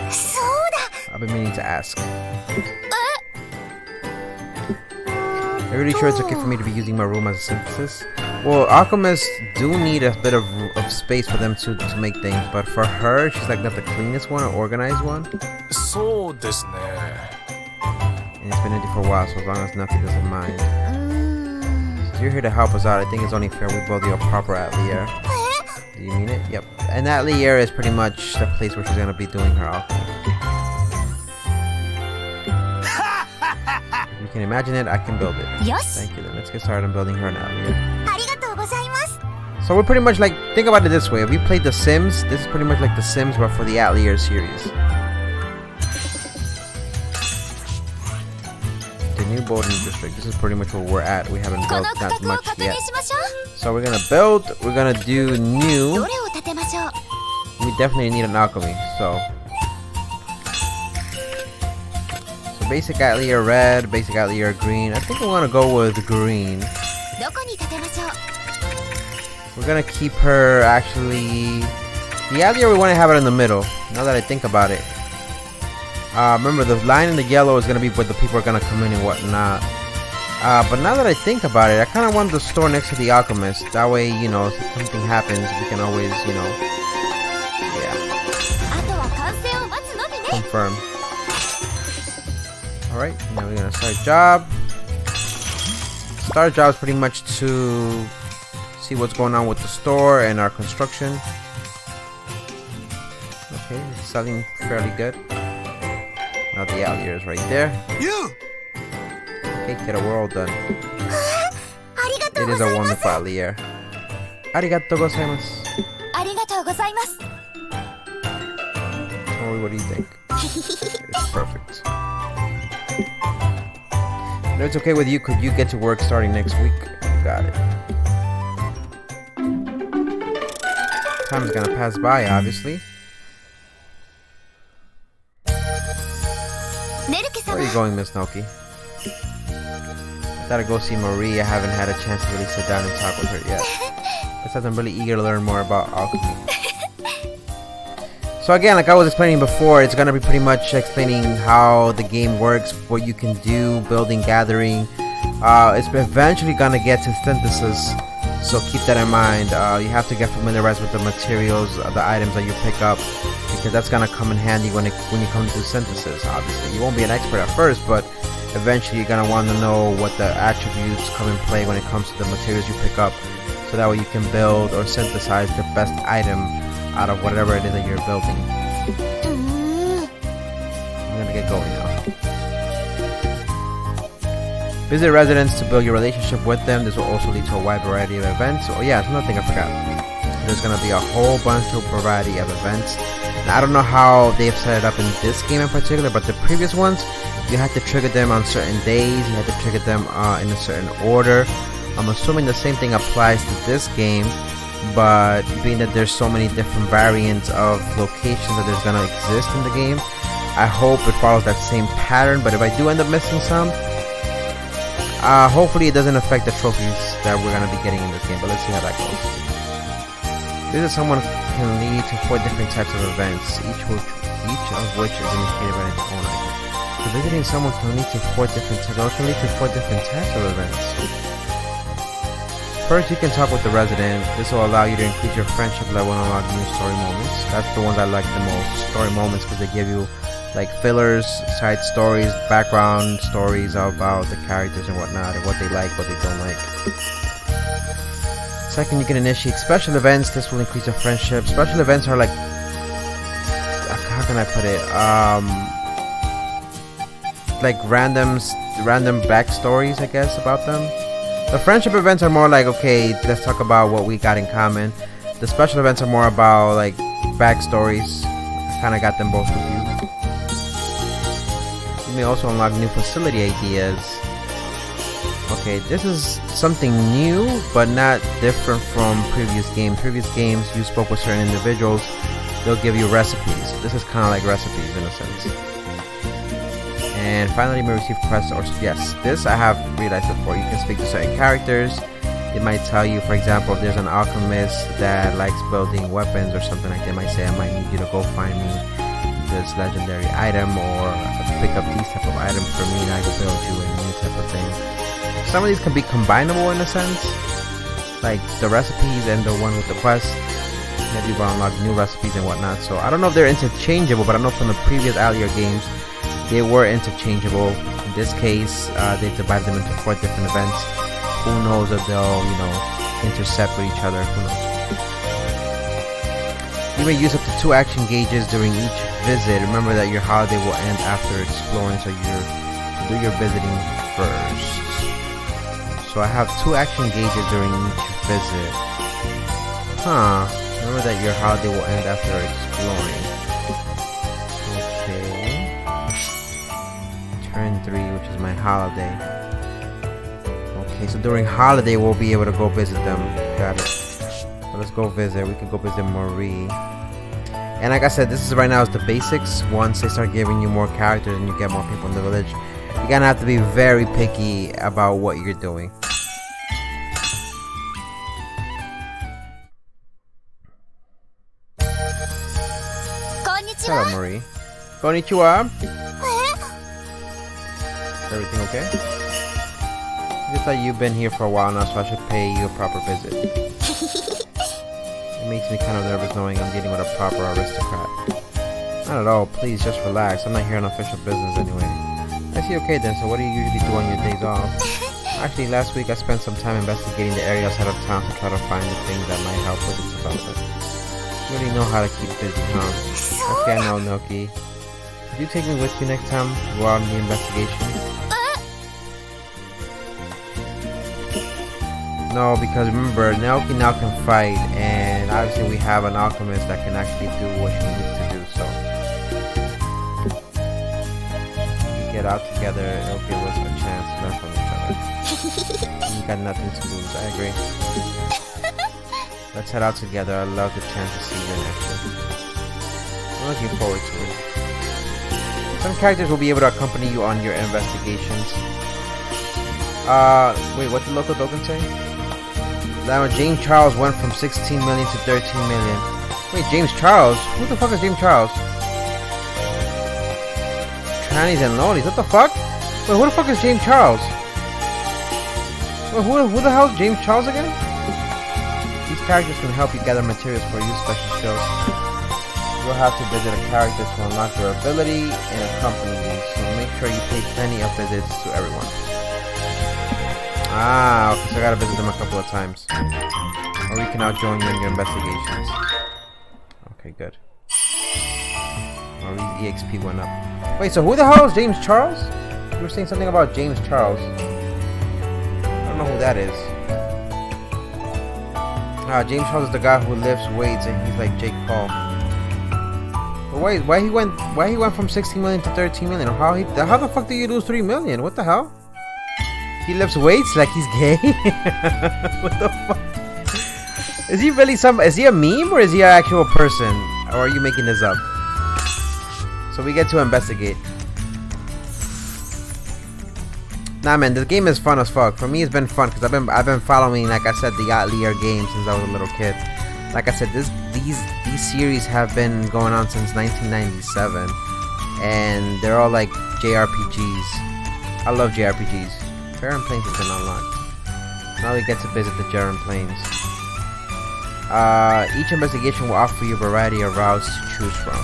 そうだ。 I've been meaning to ask. Are you really sure it's okay for me to be using my room as a synthesis? Well, alchemists do need a bit of space for them to make things, but for her, she's like not the cleanest one or organized one. そうですね。 And it's been empty for a while, so as long as nothing doesn't mind. So you're here to help us out. I think it's only fair we build you a proper atelier. Do you mean it? Yep. And Atelier is pretty much the place where she's gonna be doing her alchemy. If you can imagine it, I can build it. Yes. Thank you. Then let's get started on building her an Atelier. So we're pretty much like, think about it this way. If you played The Sims, this is pretty much like The Sims, but for the Atelier series. The new boating district. This is pretty much where we're at. We haven't built that much yet. So we're gonna build. We're gonna do new. We definitely need an alchemy. So basic Atelier red, basic Atelier green. I think we want to go with green. We're gonna keep her actually. The Atelier we want to have it in the middle. Now that I think about it. Remember, the line in the yellow is going to be where the people are going to come in and whatnot. But now that I think about it, I kind of want the store next to the Alchemist. That way, you know, if something happens, we can always, you know, yeah, confirm. Alright, now we're going to start job. Start job is pretty much to see what's going on with the store and our construction. Okay, it's selling fairly good. Now the Atelier is right there. You! Okay, kiddo, we're all done. It is a wonderful Atelier. Arigatou gozaimasu. Tori, what do you think? It's perfect. If it's okay with you, could you get to work starting next week? Got it. Time is gonna pass by, obviously. Where are you going, Miss Nelke? I gotta go see Marie. I haven't had a chance to really sit down and talk with her yet. Besides, I'm really eager to learn more about alchemy. So again, like I was explaining before, it's gonna be pretty much explaining how the game works, what you can do, building, gathering. It's eventually gonna get to synthesis, so keep that in mind. You have to get familiarized with the materials, the items that you pick up, because that's gonna come in handy when you come to synthesis. Obviously, you won't be an expert at first, but eventually you're gonna want to know what the attributes come in play when it comes to the materials you pick up, so that way you can build or synthesize the best item out of whatever it is that you're building. I'm gonna get going now. Visit residents to build your relationship with them. This will also lead to a wide variety of events. Oh yeah, it's another thing I forgot. There's gonna be a whole bunch of variety of events. Now, I don't know how they've set it up in this game in particular, but the previous ones, you had to trigger them on certain days. You had to trigger them in a certain order. I'm assuming the same thing applies to this game, but being that there's so many different variants of locations that there's gonna exist in the game, I hope it follows that same pattern. But if I do end up missing some, hopefully it doesn't affect the trophies that we're gonna be getting in this game. But let's see how that goes. This is someone can lead to 4 different types of events, each of which is indicated by its own item. So visiting someone can lead to 4 different types. Or can lead to 4 different types of events. First, you can talk with the resident. This will allow you to increase your friendship level and unlock new story moments. That's the ones I like the most. Story moments, because they give you like fillers, side stories, background stories about the characters and whatnot, and what they like, what they don't like. Second, you can initiate special events. This will increase your friendship. Special events are like, how can I put it? Like random backstories, I guess, about them. The friendship events are more like, okay, let's talk about what we got in common. The special events are more about like backstories. I kind of got them both confused. You may also unlock new facility ideas. Okay, this is something new, but not different from previous games. Previous games, you spoke with certain individuals, they'll give you recipes. This is kind of like recipes in a sense. And finally, you may receive quests or yes, this I have realized before. You can speak to certain characters. It might tell you, for example, if there's an alchemist that likes building weapons or something like that, it might say, I might need you to go find me this legendary item, or pick up these type of items for me and I can build you a new type of thing. Some of these can be combinable in a sense, like the recipes and the one with the quest. Maybe you will unlock new recipes and whatnot. So I don't know if they're interchangeable, but I know from the previous Atelier games, they were interchangeable. In this case, they divided them into 4 different events. Who knows if they'll, you know, intercept with each other? Who knows? You may use up to 2 action gauges during each visit. Remember that your holiday will end after exploring, so do your visiting first. So I have 2 action gauges during each visit. Huh. Remember that your holiday will end after exploring. Okay. Turn 3, which is my holiday. Okay, so during holiday we'll be able to go visit them. Got it. So let's go visit. We can go visit Marie. And like I said, this is right now is the basics. Once they start giving you more characters and you get more people in the village, you're gonna have to be very picky about what you're doing. Hello, Marie. Konnichiwa. Is everything okay? I just thought you've been here for a while now, so I should pay you a proper visit. It makes me kind of nervous knowing I'm dealing with a proper aristocrat. Not at all, please just relax. I'm not here on official business anyway. I see, okay then, so what do you usually do on your days off? Actually, last week I spent some time investigating the area outside of town to try to find the things that might help with its development. You really know how to keep busy, huh? Okay, I know, Nelke. Could you take me with you next time to go out on the investigation? No, because remember, Nelke now can fight, and obviously we have an alchemist that can actually do what she needs to do, so we get out together, it'll give us a chance to learn from each other. You got nothing to lose, I agree. Let's head out together. I love the chance to see you in action. I'm looking forward to it. Some characters will be able to accompany you on your investigations. Wait, what did Local Doken say? That James Charles went from 16 million to 13 million. Wait, James Charles? Who the fuck is James Charles? Trannies and Lolies, what the fuck? Wait, who the fuck is James Charles? Wait, who the hell is James Charles again? These characters can help you gather materials for your special skills. You'll have to visit a character to unlock their ability and accompany you, so make sure you pay plenty of visits to everyone. Ah, okay, so I gotta visit them a couple of times. Or we can now join you in your investigations. Okay, good. Marie's EXP went up. Wait, so who the hell is James Charles? You were saying something about James Charles. I don't know who that is. James Charles is the guy who lifts weights and he's like Jake Paul. But wait, why he went from 16 million to 13 million? Or how the fuck do you lose 3 million? What the hell? He lifts weights like he's gay? What the fuck? Is he really is he a meme or is he an actual person? Or are you making this up? So we get to investigate. Nah, man, this game is fun as fuck. For me, it's been fun because I've been following, like I said, the Atelier games since I was a little kid. Like I said, these series have been going on since 1997, and they're all like JRPGs. I love JRPGs. Barren Plains has been unlocked. Now we get to visit the Jaren Plains. Each investigation will offer you a variety of routes to choose from.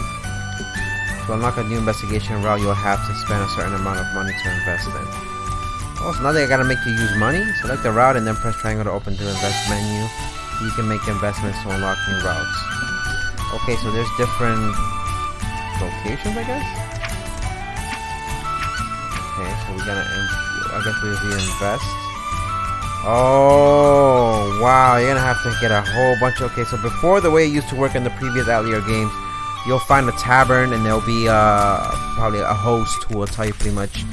To unlock a new investigation route, you'll have to spend a certain amount of money to invest in. Oh, so now they gotta make you use money? Select the route and then press triangle to open the invest menu. You can make investments to unlock new routes. Okay, so there's different locations, I guess? Okay, so we're gonna, I guess we invest. Oh, wow, you're gonna have to get a whole bunch of, okay, so before the way it used to work in the previous Atelier games, you'll find a tavern and there'll be probably a host who will tell you pretty much.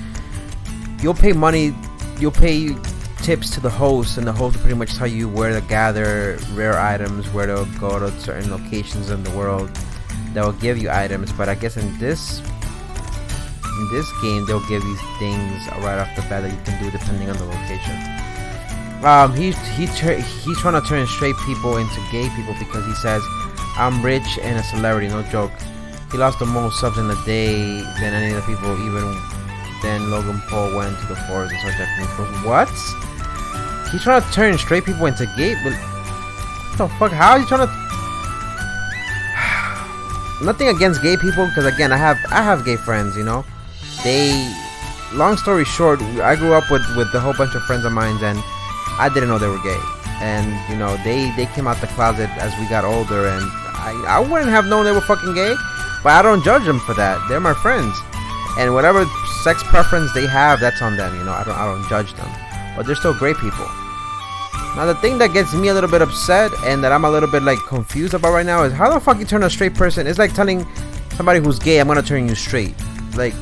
You'll pay money, you'll pay tips to the host, and the host will pretty much tell you where to gather rare items, where to go to certain locations in the world that will give you items. But I guess in this game, they'll give you things right off the bat that you can do depending on the location. He's trying to turn straight people into gay people because he says, I'm rich and a celebrity, no joke. He lost the most subs in a day than any of the people, even then Logan Paul went to the forest and started Japanese food. What? He's trying to turn straight people into gay? But what the fuck? How is he trying to... Nothing against gay people, because again, I have gay friends, you know. Long story short, I grew up with a whole bunch of friends of mine, and I didn't know they were gay. And, you know, they came out the closet as we got older, and I wouldn't have known they were fucking gay, but I don't judge them for that. They're my friends, and whatever sex preference they have, that's on them. You know, I don't judge them, but they're still great people. Now the thing that gets me a little bit upset and that I'm a little bit like confused about right now is how the fuck you turn a straight person. It's like telling somebody who's gay, I'm gonna turn you straight. Like,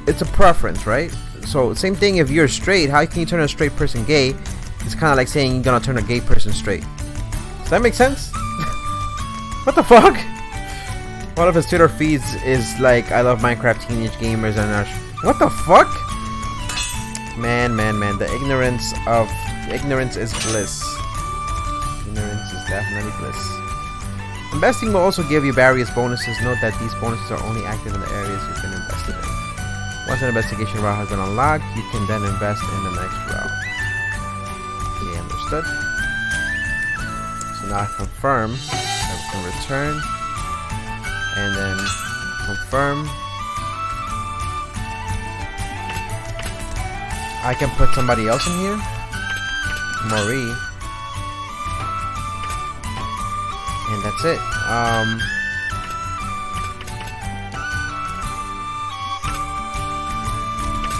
it's a preference, right? So same thing, if you're straight, how can you turn a straight person gay? It's kind of like saying you're gonna turn a gay person straight. Does that make sense? What the fuck? One of his Twitter feeds is like, I love Minecraft teenage gamers and what the fuck? Man, the ignorance is bliss. Ignorance is definitely bliss. Investing will also give you various bonuses. Note that these bonuses are only active in the areas you've been invested in. Once an investigation route has been unlocked, you can then invest in the next route. Okay, understood. So now I confirm that we can return and then confirm. I can put somebody else in here. Marie. And that's it.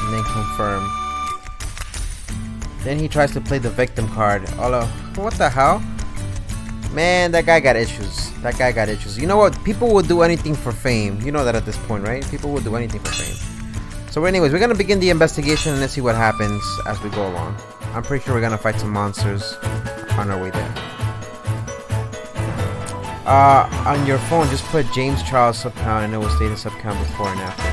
And then confirm. Then he tries to play the victim card. Although, what the hell? Man, that guy got issues. You know what? People will do anything for fame. You know that at this point, right? People will do anything for fame. So anyways, we're going to begin the investigation and let's see what happens as we go along. I'm pretty sure we're going to fight some monsters on our way there. On your phone, just put James Charles subcount and it will state the subcount before and after.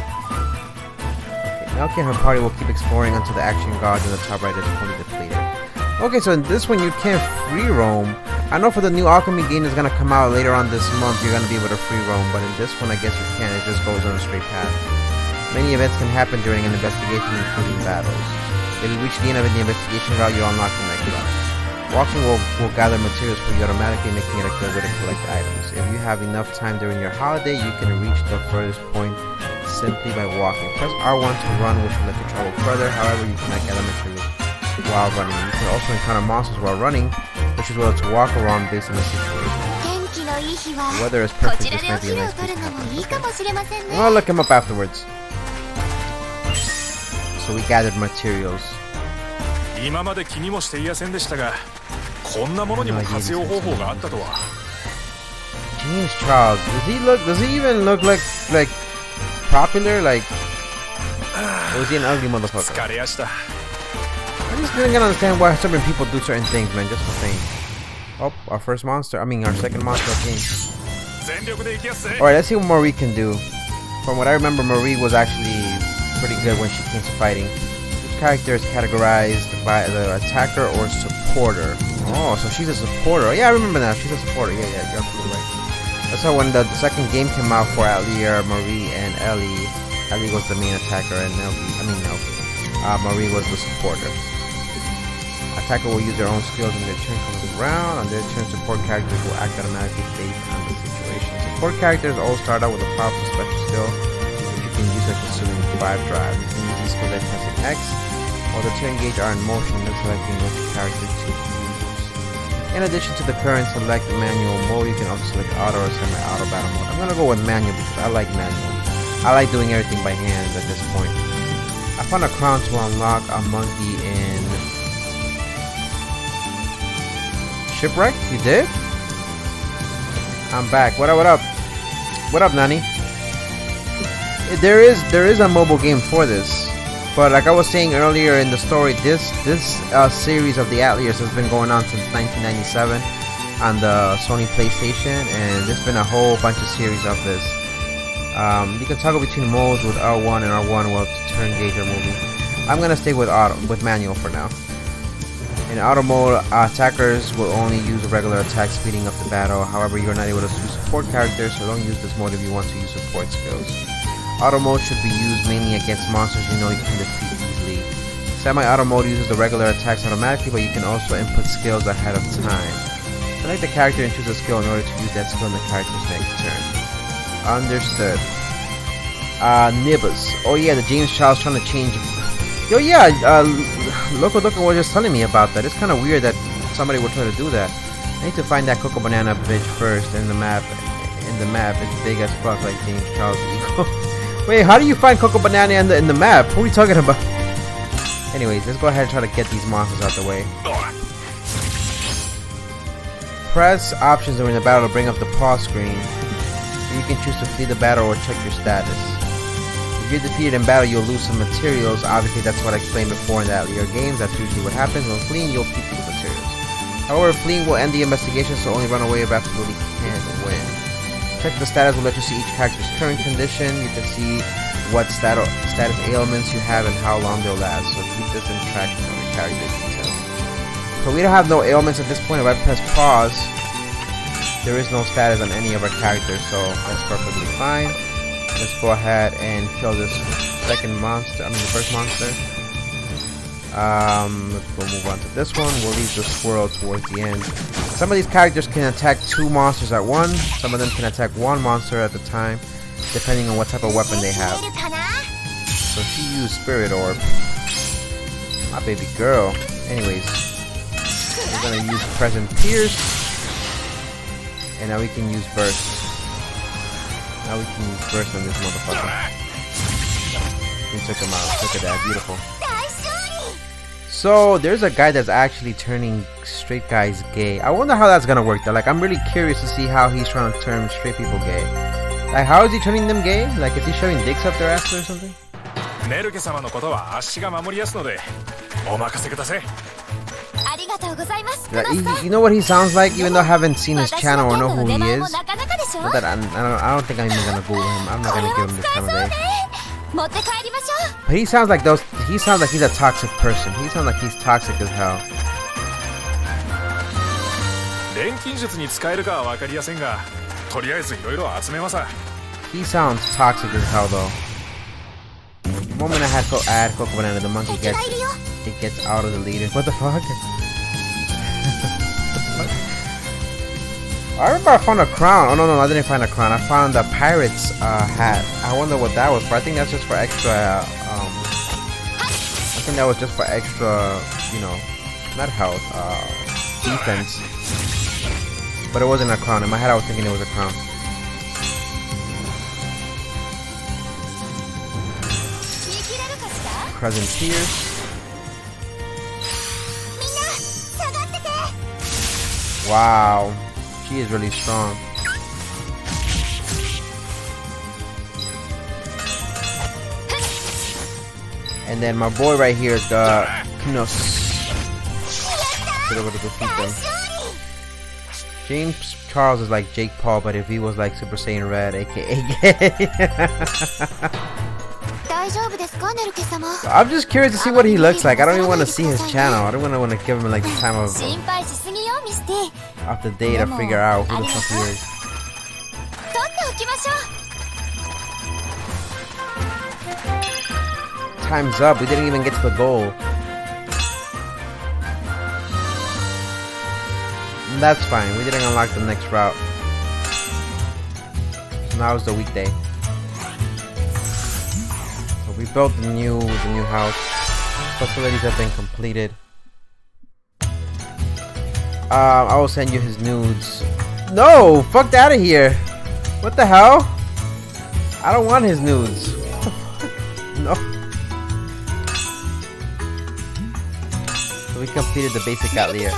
Okay, Nelke and her party will keep exploring until the action gauge on the top right is fully depleted. Okay, so in this one you can't free roam. I know for the new alchemy game that's going to come out later on this month, you're going to be able to free roam, but in this one I guess you can. It just goes on a straight path. Many events can happen during an investigation, including battles. If you reach the end of the investigation route, you unlock the next route. Walking will gather materials for you automatically, making it a good way to collect items. If you have enough time during your holiday, you can reach the furthest point simply by walking. Press R1 to run, which will let you travel further. However, you cannot gather materials while running. You can also encounter monsters while running, which is well to walk around based on the situation. The weather is perfect. This might be a nice place to have. I'll look him up afterwards. So we gathered materials. 今まで気にもしていやせんでしたが、こんなものにも活用方法があったとは。James Charles, does he even look like popular? Like, or is he an ugly motherfucker? 疲れやした。I just didn't understand why certain people do certain things, man, just for fame. Oh, our first monster. I mean, our second monster came. Alright, let's see what Marie can do. From what I remember, Marie was actually pretty good when she came to fighting. Each character is categorized by the attacker or supporter. Oh, so she's a supporter. Yeah, I remember now. She's a supporter. Yeah, you're absolutely right. That's how when the second game came out for Atelier, Marie and Ellie was the main attacker and Marie was the supporter. Attacker will use their own skills when their turn comes around. On their turn, support characters will act automatically based on the situation. Support characters all start out with a powerful special skill which you can use by consuming 5 drives. You can use these skills by pressing X. While the turn gauge are in motion, then selecting which character to use. In addition to the current select manual mode, you can also select auto or semi-auto battle mode. I'm gonna go with manual because I like manual. I like doing everything by hand at this point. I found a crown to unlock a monkey in Shipwreck? You did? I'm back. What up? What up, Nani? There is a mobile game for this, but like I was saying earlier in the story, this series of the Ateliers has been going on since 1997 on the Sony PlayStation, and there's been a whole bunch of series of this. You can toggle between modes with R1 and R1 while to turn gauge or moving. I'm gonna stay with manual for now. In auto mode, attackers will only use a regular attack, speeding up the battle. However, you're not able to use support characters, so don't use this mode if you want to use support skills. Auto mode should be used mainly against monsters you know you can defeat easily. Semi-auto mode uses the regular attacks automatically, but you can also input skills ahead of time. Select the character and choose a skill in order to use that skill in the character's next turn. Understood. Nibbles. Oh yeah, the James Charles trying to change. Yo, yeah, Loco Doco was just telling me about that. It's kind of weird that somebody would try to do that. I need to find that Coco Banana bitch first in the map in the map. It's big as fuck, like James Charles Eagle. Wait, how do you find Coco Banana in the map? What are we talking about? Anyways, let's go ahead and try to get these monsters out the way. Press options during the battle to bring up the pause screen. You can choose to flee the battle or check your status. If you're defeated in battle, you'll lose some materials. Obviously, that's what I explained before in the Atelier games. That's usually what happens. When fleeing, you'll keep the materials. However, fleeing will end the investigation, so only run away if absolutely can't win. Check the status will let you see each character's current condition. You can see what status ailments you have and how long they'll last. So keep this in track of your character details. So we don't have no ailments at this point. If I press pause, there is no status on any of our characters, so that's perfectly fine. Let's go ahead and kill this second monster. I mean the first monster. Let's go move on to this one. We'll leave the squirrel towards the end. Some of these characters can attack 2 monsters at once. Some of them can attack 1 monster at a time, depending on what type of weapon they have. So she used Spirit Orb. My baby girl. Anyways, we're gonna use Present Pierce, and now we can use Burst. Now we can use Burst on this motherfucker. We took him out. Look at that, beautiful. So there's a guy that's actually turning straight guys gay. I wonder how that's gonna work though. Like, I'm really curious to see how he's trying to turn straight people gay. Like, how is he turning them gay? Like, is he shoving dicks up their ass or something? Nelke様のことはあっしが守りやすのでお任せください。You know what he sounds like, even though I haven't seen his channel or know who he is. Not that I don't think I'm even gonna Google him. I'm not gonna give him this kind of day. But he sounds like he's a toxic person. He sounds like he's toxic as hell. 錬金術に使えるかは分かりやせんが、とりあえずいろいろ集めます。 He sounds toxic as hell though. The moment I add Coco Banana, the monkey gets out of the leader. What the fuck? I remember I found a crown. Oh no, I didn't find a crown. I found a pirate's hat. I wonder what that was for. I think that's just for extra. I think that was just for extra, you know, not health, defense. But it wasn't a crown. In my head, I was thinking it was a crown. Present Pierce. Wow, she is really strong. And then my boy right here is the Knus. Get over to defeat them. James Charles is like Jake Paul, but if he was like Super Saiyan Red, aka gay. I'm just curious to see what he looks like. I don't even want to see his channel. I don't want to give him like the time of the day to figure out who the fuck he is. Time's up. We didn't even get to the goal. That's fine. We didn't unlock the next route. So now is the weekday. So we built the new house. Facilities have been completed. I will send you his nudes. No! Fuck out of here! What the hell? I don't want his nudes. No. So we completed the basic Atelier.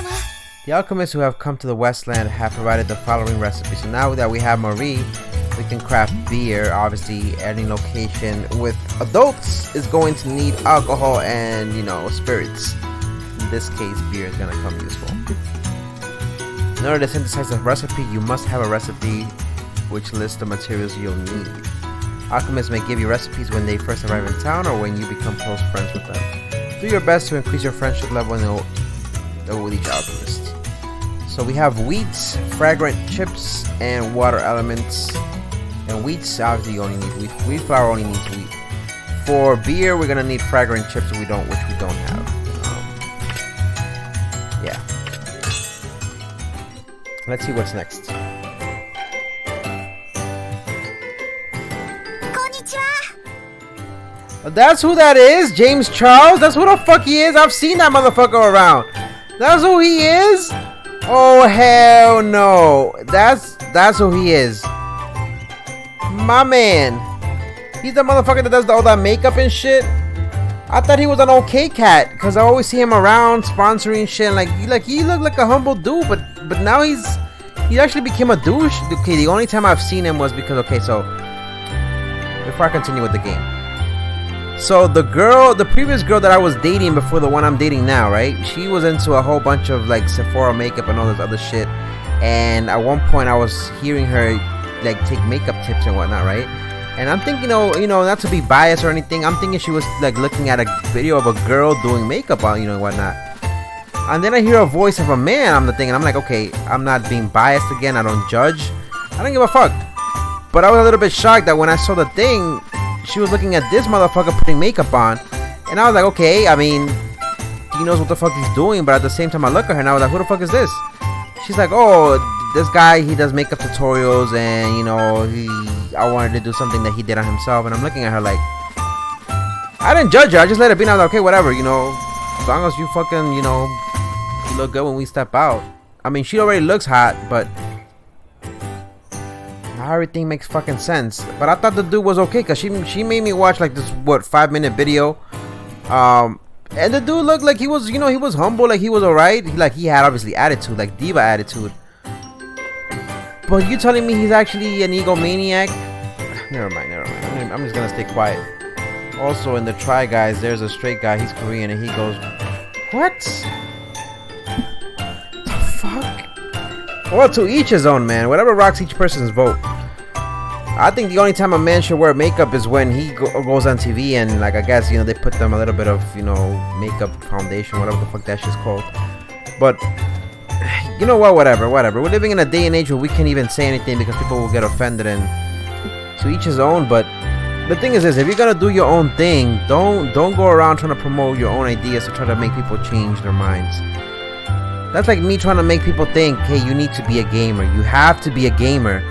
The alchemists who have come to the Westland have provided the following recipe. So now that we have Marie, we can craft beer. Obviously, any location with adults is going to need alcohol and, you know, spirits. In this case, beer is going to come useful. In order to synthesize a recipe, you must have a recipe which lists the materials you'll need. Alchemists may give you recipes when they first arrive in town or when you become close friends with them. Do your best to increase your friendship level with each alchemist. So we have wheats, fragrant chips, and water elements. And wheats, obviously you only need wheat. Wheat flour only needs wheat. For beer, we're gonna need fragrant chips, which we don't have. Yeah. Let's see what's next. That's who that is, James Charles. That's who the fuck he is. I've seen that motherfucker around. That's who he is. Oh hell no. That's who he is. My man. He's the motherfucker that does all that makeup and shit. I thought he was an okay cat, cause I always see him around sponsoring shit. Like he looked like a humble dude, but now he actually became a douche. Okay, the only time I've seen him was because, okay, so before I continue with the game, so the previous girl that I was dating before the one I'm dating now, right? She was into a whole bunch of like Sephora makeup and all this other shit, and at one point I was hearing her like take makeup tips and whatnot, right? And I'm thinking, not to be biased or anything, I'm thinking she was like looking at a video of a girl doing makeup on, whatnot. And then I hear a voice of a man. I'm like, okay, I'm not being biased again. I don't judge. I don't give a fuck. But I was a little bit shocked that when I saw the thing, she was looking at this motherfucker putting makeup on. And I was like, okay, I mean, he knows what the fuck he's doing. But at the same time, I look at her and I was like, who the fuck is this? She's like, oh, this guy, he does makeup tutorials, and I wanted to do something that he did on himself. And I'm looking at her like, I didn't judge her, I just let it be, and I was like, okay, whatever, as long as you fucking, you look good when we step out. I mean, she already looks hot, but now everything makes fucking sense. But I thought the dude was okay, because she made me watch like this 5-minute video, and the dude looked like he was, he was humble, like he was alright. He had obviously attitude, like diva attitude. But you telling me he's actually an egomaniac? Never mind. I'm just gonna stay quiet. Also, in the Try Guys, there's a straight guy. He's Korean, and he goes, "What? The fuck?" Well, to each his own, man. Whatever rocks each person's vote. I think the only time a man should wear makeup is when he goes on TV and, like, I guess, they put them a little bit of, makeup, foundation, whatever the fuck that shit's called. But you know what? Whatever. We're living in a day and age where we can't even say anything because people will get offended, and to each his own. But the thing is this: if you're gonna do your own thing, don't go around trying to promote your own ideas to try to make people change their minds. That's like me trying to make people think, hey, you need to be a gamer. You have to be a gamer.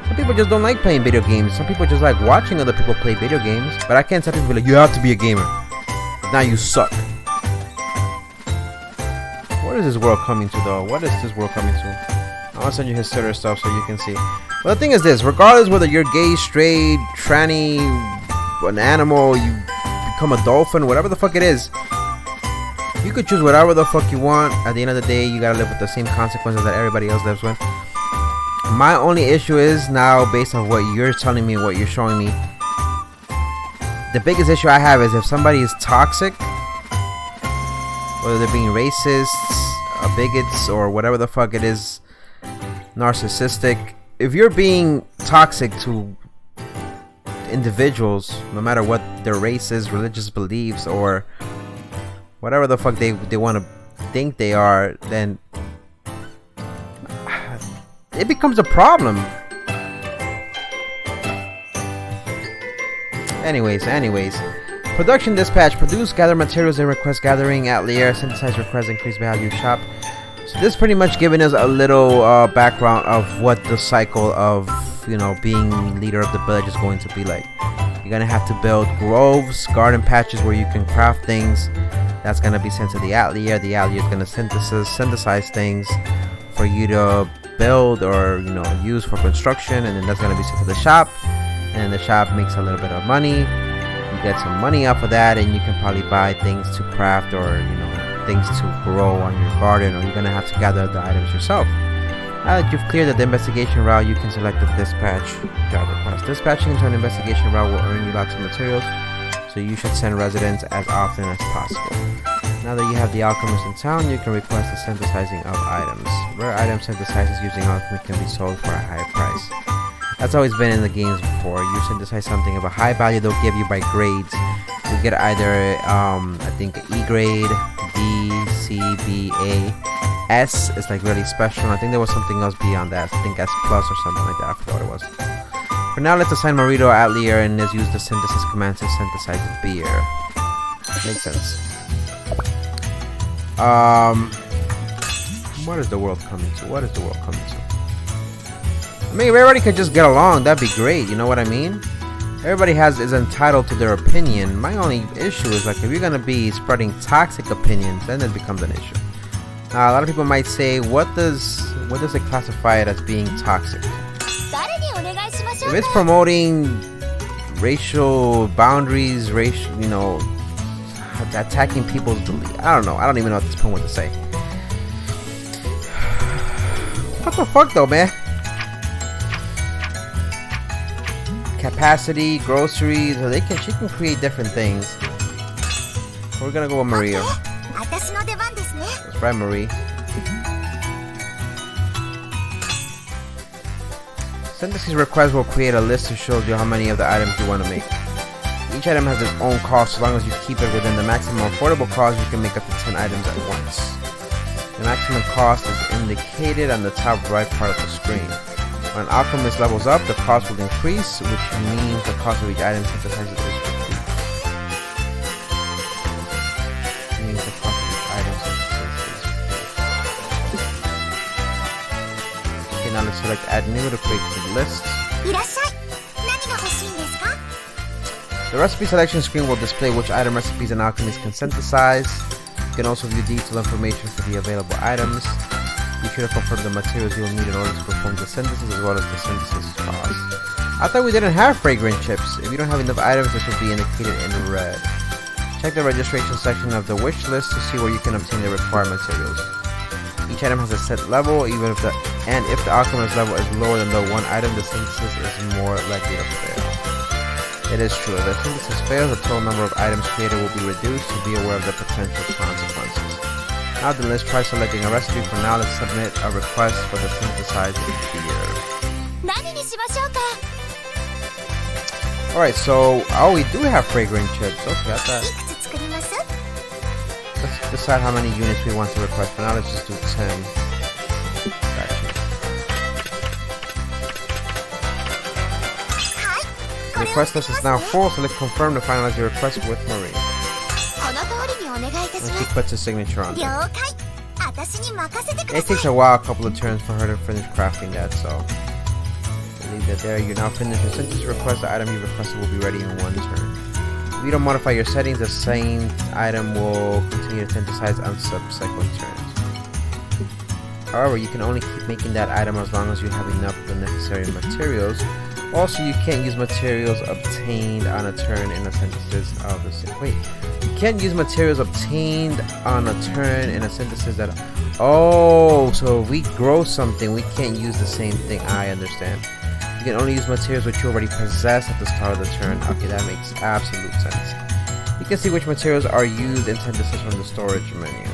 Some people just don't like playing video games. Some people just like watching other people play video games. But I can't tell people like, you have to be a gamer. Now you suck. What is this world coming to, though? What is this world coming to? I want to send you his Twitter stuff so you can see. But the thing is this: regardless whether you're gay, straight, tranny, an animal, you become a dolphin, whatever the fuck it is, you could choose whatever the fuck you want. At the end of the day, you gotta live with the same consequences that everybody else lives with. My only issue is now, based on what you're telling me, what you're showing me, the biggest issue I have is if somebody is toxic, whether they're being racists, bigots, or whatever the fuck it is, narcissistic. If you're being toxic to individuals, no matter what their race is, religious beliefs, or whatever the fuck they want to think they are, then it becomes a problem. Anyways. Production dispatch: produce, gather materials and request gathering. Atelier: synthesize, request, increase value, shop. So this pretty much giving us a little background of what the cycle of being leader of the village is going to be like. You're gonna have to build groves, garden patches where you can craft things. That's gonna be sent to the Atelier. The Atelier is gonna synthesize things for you to build or use for construction, and then that's gonna be sent to the shop, and the shop makes a little bit of money. You get some money off of that, and you can probably buy things to craft or things to grow on your garden, or you're gonna have to gather the items yourself. Now that you've cleared the investigation route, you can select the dispatch job request. Dispatching into an investigation route will earn you lots of materials, so you should send residents as often as possible. Now that you have the alchemist in town, you can request the synthesizing of items. Rare items synthesized using alchemy can be sold for a higher price. That's always been in the games before. You synthesize something of a high value, they'll give you by grades. You get either I think E grade, D, C, B, A. S is like really special, and I think there was something else beyond that. I think S plus or something like that. I forgot what it was. For now, let's assign Marito Atelier and let's use the synthesis command to synthesize beer. Makes sense. What is the world coming to? I mean, if everybody could just get along, that'd be great. You know what I mean? Everybody is entitled to their opinion. My only issue is like if you're gonna be spreading toxic opinions, then it becomes an issue. Now, a lot of people might say, what does it classify it as being toxic? If it's promoting racial boundaries, attacking people's beliefs, I don't know. I don't even know at this point what to say. What the fuck though, man? Capacity, groceries, she can create different things. We're gonna go with Maria. Let's try Marie. Synthesis request will create a list that shows you how many of the items you want to make. Each item has its own cost. As long as you keep it within the maximum affordable cost, you can make up to 10 items at once. The maximum cost is indicated on the top right part of the screen. When an alchemist levels up, the cost will increase, which means the cost of each item synthesized is reduced. Means the cost of each item synthesized is reduced. Okay, now let's select Add New to create the list. The recipe selection screen will display which item recipes an alchemist can synthesize. You can also view detailed information for the available items. Be sure to confirm the materials you will need in order to perform the synthesis as well as the synthesis cost. I thought we didn't have fragrant chips. If you don't have enough items, this will be indicated in red. Check the registration section of the wish list to see where you can obtain the required materials. Each item has a set level, if the alchemist level is lower than the one item, the synthesis is more likely to fail. It is true. If the synthesis fails, the total number of items created will be reduced, so be aware of the potential consequences. Now then, let's try selecting a recipe. For now, let's submit a request for the synthesized beer. Alright, so, we do have fragrant chips. Okay, I thought. Let's decide how many units we want to request. For now, let's just do 10. Gotcha. The request list is now full, so let's confirm to finalize your request with Marie. And she puts a signature on there. It takes a while, a couple of turns for her to finish crafting that, so leave that there. You're now finished your synthesis request. The item you requested will be ready in one turn. If you don't modify your settings, the same item will continue to synthesize on subsequent turns. However, you can only keep making that item as long as you have enough of the necessary materials. Also, you can't use materials obtained on a turn in a synthesis of the same. Wait, you can't use materials obtained on a turn in a synthesis that. Oh, so if we grow something, we can't use the same thing. I understand. You can only use materials which you already possess at the start of the turn. Okay, that makes absolute sense. You can see which materials are used in synthesis from the storage menu.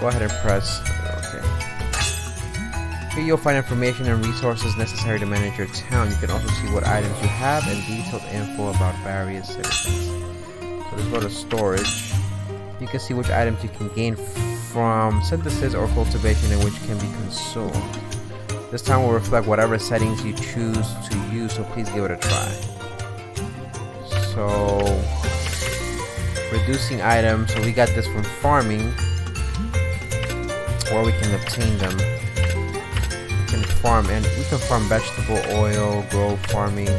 Go ahead and press. Okay. Here you'll find information and resources necessary to manage your town. You can also see what items you have and detailed info about various citizens. So let's go to storage. You can see which items you can gain from synthesis or cultivation and which can be consumed. This time will reflect whatever settings you choose to use, so please give it a try. So, reducing items. So we got this from farming, or we can obtain them. Farm, and we can farm vegetable oil, grow farming.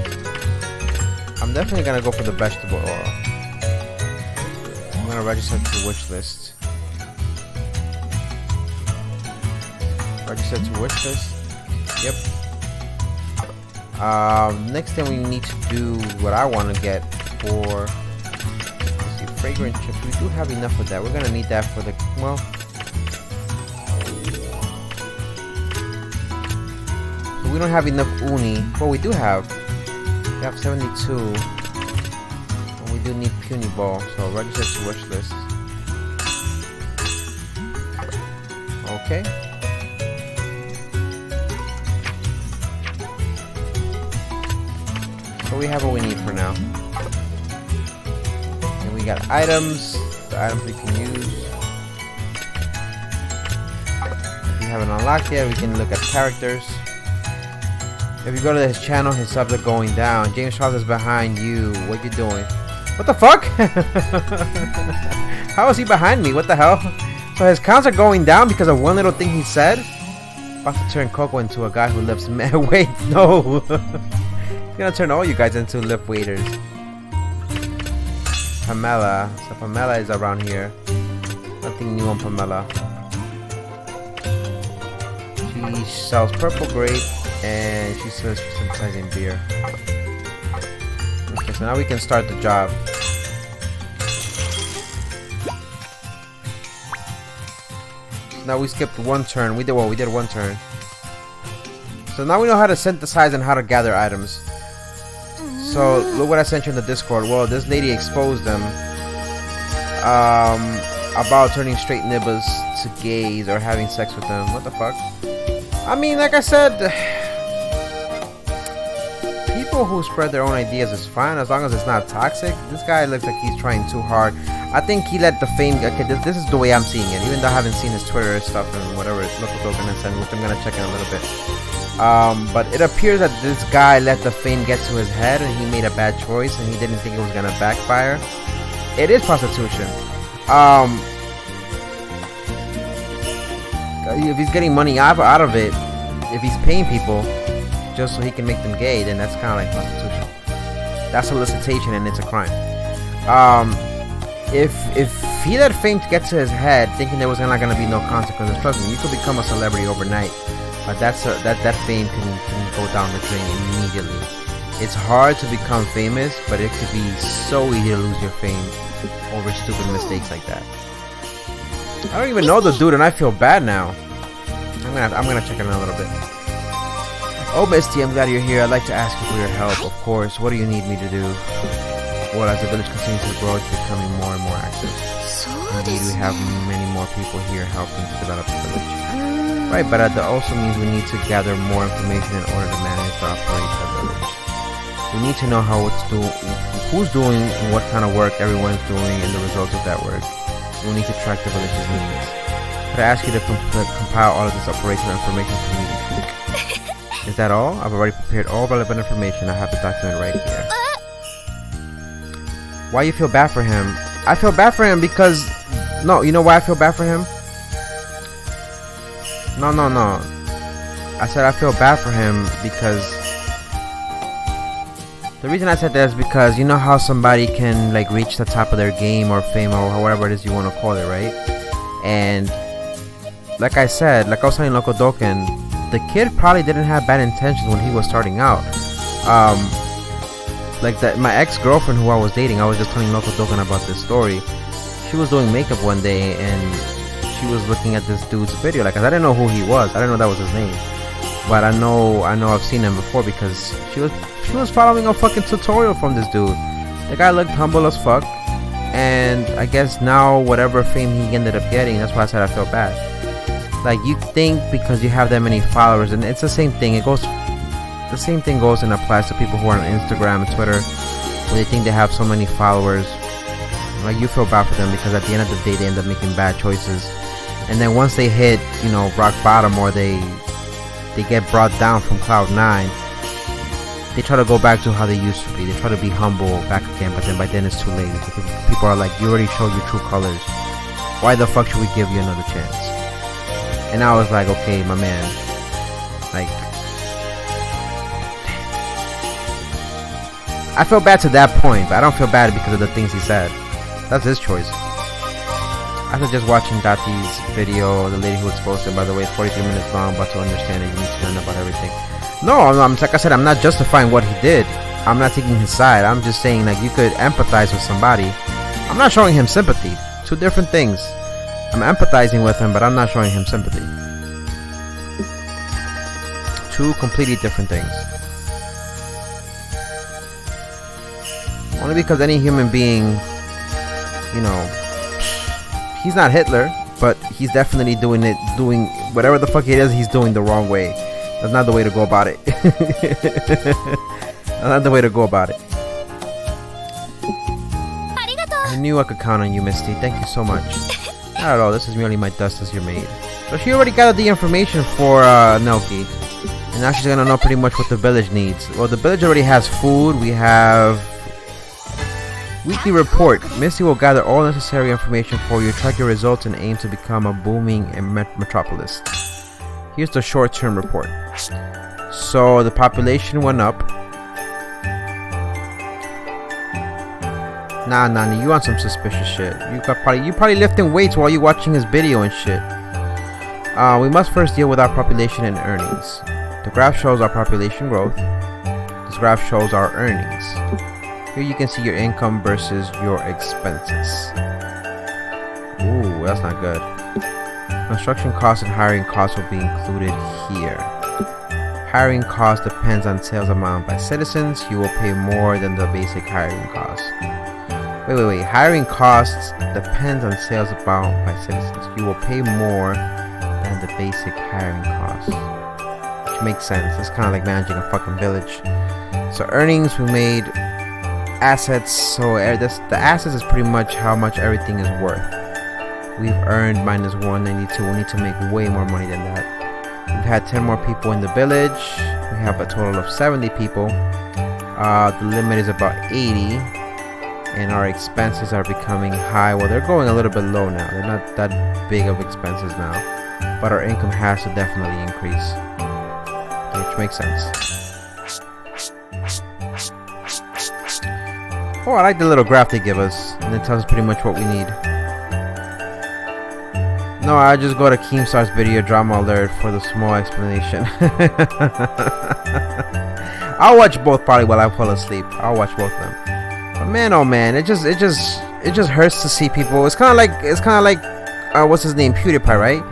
I'm definitely gonna go for the vegetable oil. I'm gonna register to wish list. Register to wish list. Yep. Next thing we need to do, what I want to get for, let's see, fragrant chips. We do have enough of that. We're gonna need that for the, well, we don't have enough uni. Well, we do have. We have 72. And we do need puny ball. So register to wish list. Okay. So we have what we need for now. And we got items. The items we can use. If we haven't unlocked yet, we can look at characters. If you go to his channel, his subs are going down. James Charles is behind you. What you doing? What the fuck? How is he behind me? What the hell? So his counts are going down because of one little thing he said? About to turn Coco into a guy who lifts men. Wait, no. He's gonna turn all you guys into lift waiters. Pamela. So Pamela is around here. Nothing new on Pamela. She sells purple grape. And she says she's synthesizing beer. so now we can start the job. Now we skipped one turn. We did one turn. So now we know how to synthesize and how to gather items. So look what I sent you in the Discord. Well, this lady exposed them about turning straight nibbas to gays or having sex with them. What the fuck? I mean, like I said, people who spread their own ideas is fine as long as it's not toxic. This guy looks like he's trying too hard. I think he let the fame. Okay, this is the way I'm seeing it. Even though I haven't seen his Twitter stuff and whatever local token and send, which I'm gonna check in a little bit. But it appears that this guy let the fame get to his head and he made a bad choice and he didn't think it was gonna backfire. It is prostitution. If he's getting money out of it, if he's paying people just so he can make them gay, then that's kind of like prostitution. That's solicitation and it's a crime. If he let fame get to his head, thinking there was not gonna be no consequences, trust me, you could become a celebrity overnight. But that fame can go down the drain immediately. It's hard to become famous, but it could be so easy to lose your fame over stupid mistakes like that. I don't even know the dude, and I feel bad now. I'm gonna check it in a little bit. Oh, Misty, I'm glad you're here. I'd like to ask you for your help, of course. What do you need me to do? Well, as the village continues to grow, it's becoming more and more active. Indeed, we have many more people here helping to develop the village. Right, but that also means we need to gather more information in order to manage to operate the village. We need to know who's doing and what kind of work everyone's doing and the results of that work. We need to track the village's needs. Could I ask you to compile all of this operational information for me each week? Is that all? I've already prepared all relevant information. I have the document right here. Why you feel bad for him? I feel bad for him because... No, you know why I feel bad for him? No. I said I feel bad for him because... The reason I said that is because you know how somebody can like reach the top of their game or fame or whatever it is you want to call it, right? And like I said, like I was telling Loco Doken, the kid probably didn't have bad intentions when he was starting out. Like that, my ex-girlfriend who I was dating, I was just telling Loco Doken about this story. She was doing makeup one day and she was looking at this dude's video. Like I didn't know who he was. I didn't know that was his name. But I know I've seen him before because she was following a fucking tutorial from this dude. The guy looked humble as fuck, and I guess now whatever fame he ended up getting, that's why I said I felt bad. Like you think because you have that many followers, and it's the same thing. The same thing goes and applies to people who are on Instagram and Twitter, where they think they have so many followers. Like you feel bad for them because at the end of the day they end up making bad choices, and then once they hit rock bottom or they get brought down from cloud 9, they try to go back to how they used to be. They try to be humble back again, but then by then it's too late. People are like, you already showed your true colors. Why the fuck should we give you another chance? And I was like, okay, my man, like, I feel bad to that point, but I don't feel bad because of the things he said. That's his choice. After just watching Dati's video, the lady who exposed it, by the way, 43 minutes long, but to understand it, you need to learn about everything. No, like I said, I'm not justifying what he did. I'm not taking his side. I'm just saying, like, you could empathize with somebody. I'm not showing him sympathy. Two different things. I'm empathizing with him, but I'm not showing him sympathy. Two completely different things. Only because any human being, he's not Hitler, but he's definitely doing whatever the fuck it is he's doing the wrong way. That's not the way to go about it. That's not the way to go about it. I knew I could count on you, Misty. Thank you so much. Not at all. This is merely my dust as your maid. So she already gathered the information for Nelke. And now she's gonna know pretty much what the village needs. Well, the village already has food. We have... Weekly report. Misty will gather all necessary information for you, track your results, and aim to become a booming metropolis. Here's the short-term report. So the population went up. Nah, you on some suspicious shit. You probably lifting weights while you watching his video and shit. We must first deal with our population and earnings. The graph shows our population growth. This graph shows our earnings. Here you can see your income versus your expenses. Ooh, that's not good. Construction costs and hiring costs will be included here. Hiring cost depends on sales amount by citizens. You will pay more than the basic hiring cost. Wait. Hiring costs depends on sales amount by citizens. You will pay more than the basic hiring cost. Which makes sense. It's kind of like managing a fucking village. So earnings, we made assets. So the assets is pretty much how much everything is worth. We've earned minus 192. We need to make way more money than that. We've had 10 more people in the village. We have a total of 70 people. The limit is about 80. And our expenses are becoming high. Well, they're going a little bit low now. They're not that big of expenses now. But our income has to definitely increase. Which makes sense. Oh, I like the little graph they give us. And it tells us pretty much what we need. No, I just go to Keemstar's video drama alert for the small explanation. I'll watch both probably while I fall asleep. I'll watch both of them. But man, oh man, it just hurts to see people. It's kind of like what's his name, PewDiePie, right?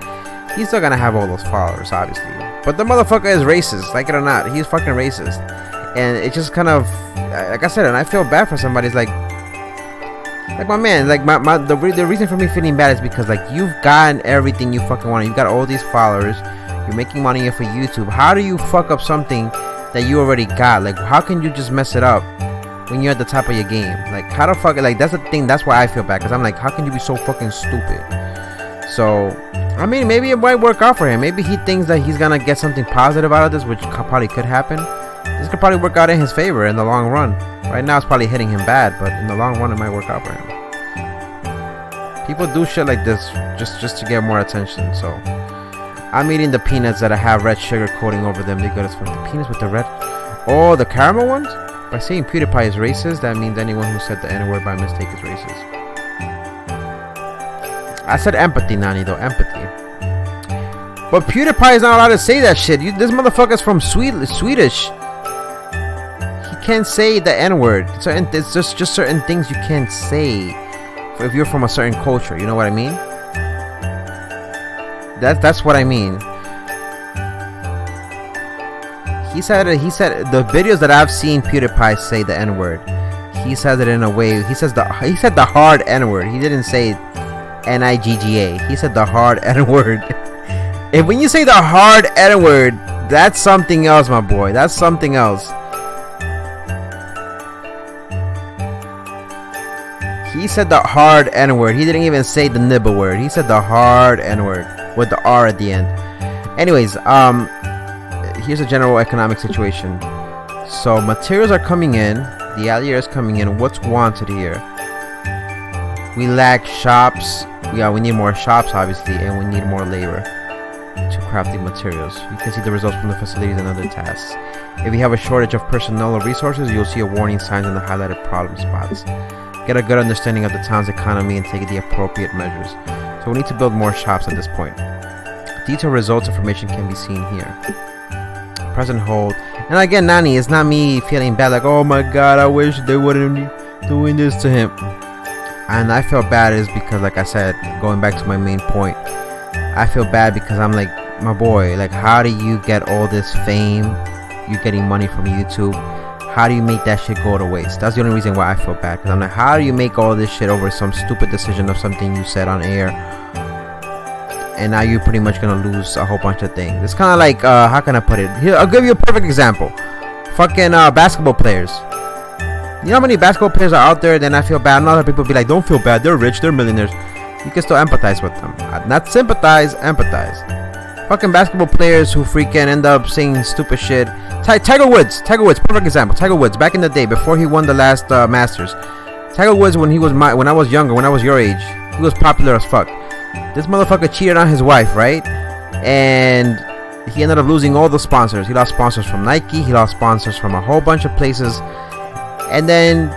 He's still gonna have all those followers, obviously. But the motherfucker is racist, like it or not. He's fucking racist, and it just kind of, like I said, and I feel bad for somebody. It's like my man, like the reason for me feeling bad is because like you've gotten everything you fucking want. You've got all these followers. You're making money for YouTube. How do you fuck up something that you already got? Like, how can you just mess it up when you're at the top of your game? Like, how the fuck? Like, that's the thing. That's why I feel bad, because I'm like, how can you be so fucking stupid? So, I mean, maybe it might work out for him. Maybe he thinks that he's gonna get something positive out of this, which probably could happen. This could probably work out in his favor in the long run. Right now, it's probably hitting him bad, but in the long run, it might work out for him. People do shit like this just to get more attention. So, I'm eating the peanuts that I have red sugar coating over them. They're good as fuck. The peanuts with the red. Oh, the caramel ones. By saying PewDiePie is racist, that means anyone who said the N-word by mistake is racist. I said empathy, Nani, though. Empathy. But PewDiePie is not allowed to say that shit. This motherfucker's from Swedish. He can't say the N-word. It's just certain things you can't say if you're from a certain culture. You know what I mean? That's what I mean. He said the videos that I've seen PewDiePie say the N-word. He says it in a way. He said the hard N-word. He didn't say Nigga. He said the hard N-word. And when you say the hard N-word, that's something else, my boy. That's something else. He said the hard N-word. He didn't even say the nibble word. He said the hard N-word with the R at the end. Anyways, here's a general economic situation. So materials are coming in. The Atelier is coming in. What's wanted here? We lack shops. Yeah, we need more shops, obviously, and we need more labor to craft the materials. You can see the results from the facilities and other tasks. If you have a shortage of personnel or resources, you'll see a warning signs in the highlighted problem spots. Get a good understanding of the town's economy and take the appropriate measures. So we need to build more shops at this point. Detailed results information can be seen here. Present hold. And again, Nani, it's not me feeling bad like, oh my god, I wish they wouldn't be doing this to him. And I feel bad is because, like I said, going back to my main point, I feel bad because I'm like, my boy, like, how do you get all this fame? You're getting money from YouTube. How do you make that shit go to waste? That's the only reason why I feel bad, because I'm like, how do you make all this shit over some stupid decision of something you said on air, and now you're pretty much gonna lose a whole bunch of things? It's kind of like, how can I put it? Here, I'll give you a perfect example. Fucking basketball players. You know how many basketball players are out there? Then I feel bad. And other people be like, don't feel bad. They're rich. They're millionaires. You can still empathize with them. Not sympathize, empathize. Fucking basketball players who freaking end up saying stupid shit. Tiger Woods, perfect example. Tiger Woods, back in the day, before he won the last Masters. Tiger Woods, when I was younger, when I was your age, he was popular as fuck. This motherfucker cheated on his wife, right? And he ended up losing all the sponsors. He lost sponsors from Nike. He lost sponsors from a whole bunch of places. And then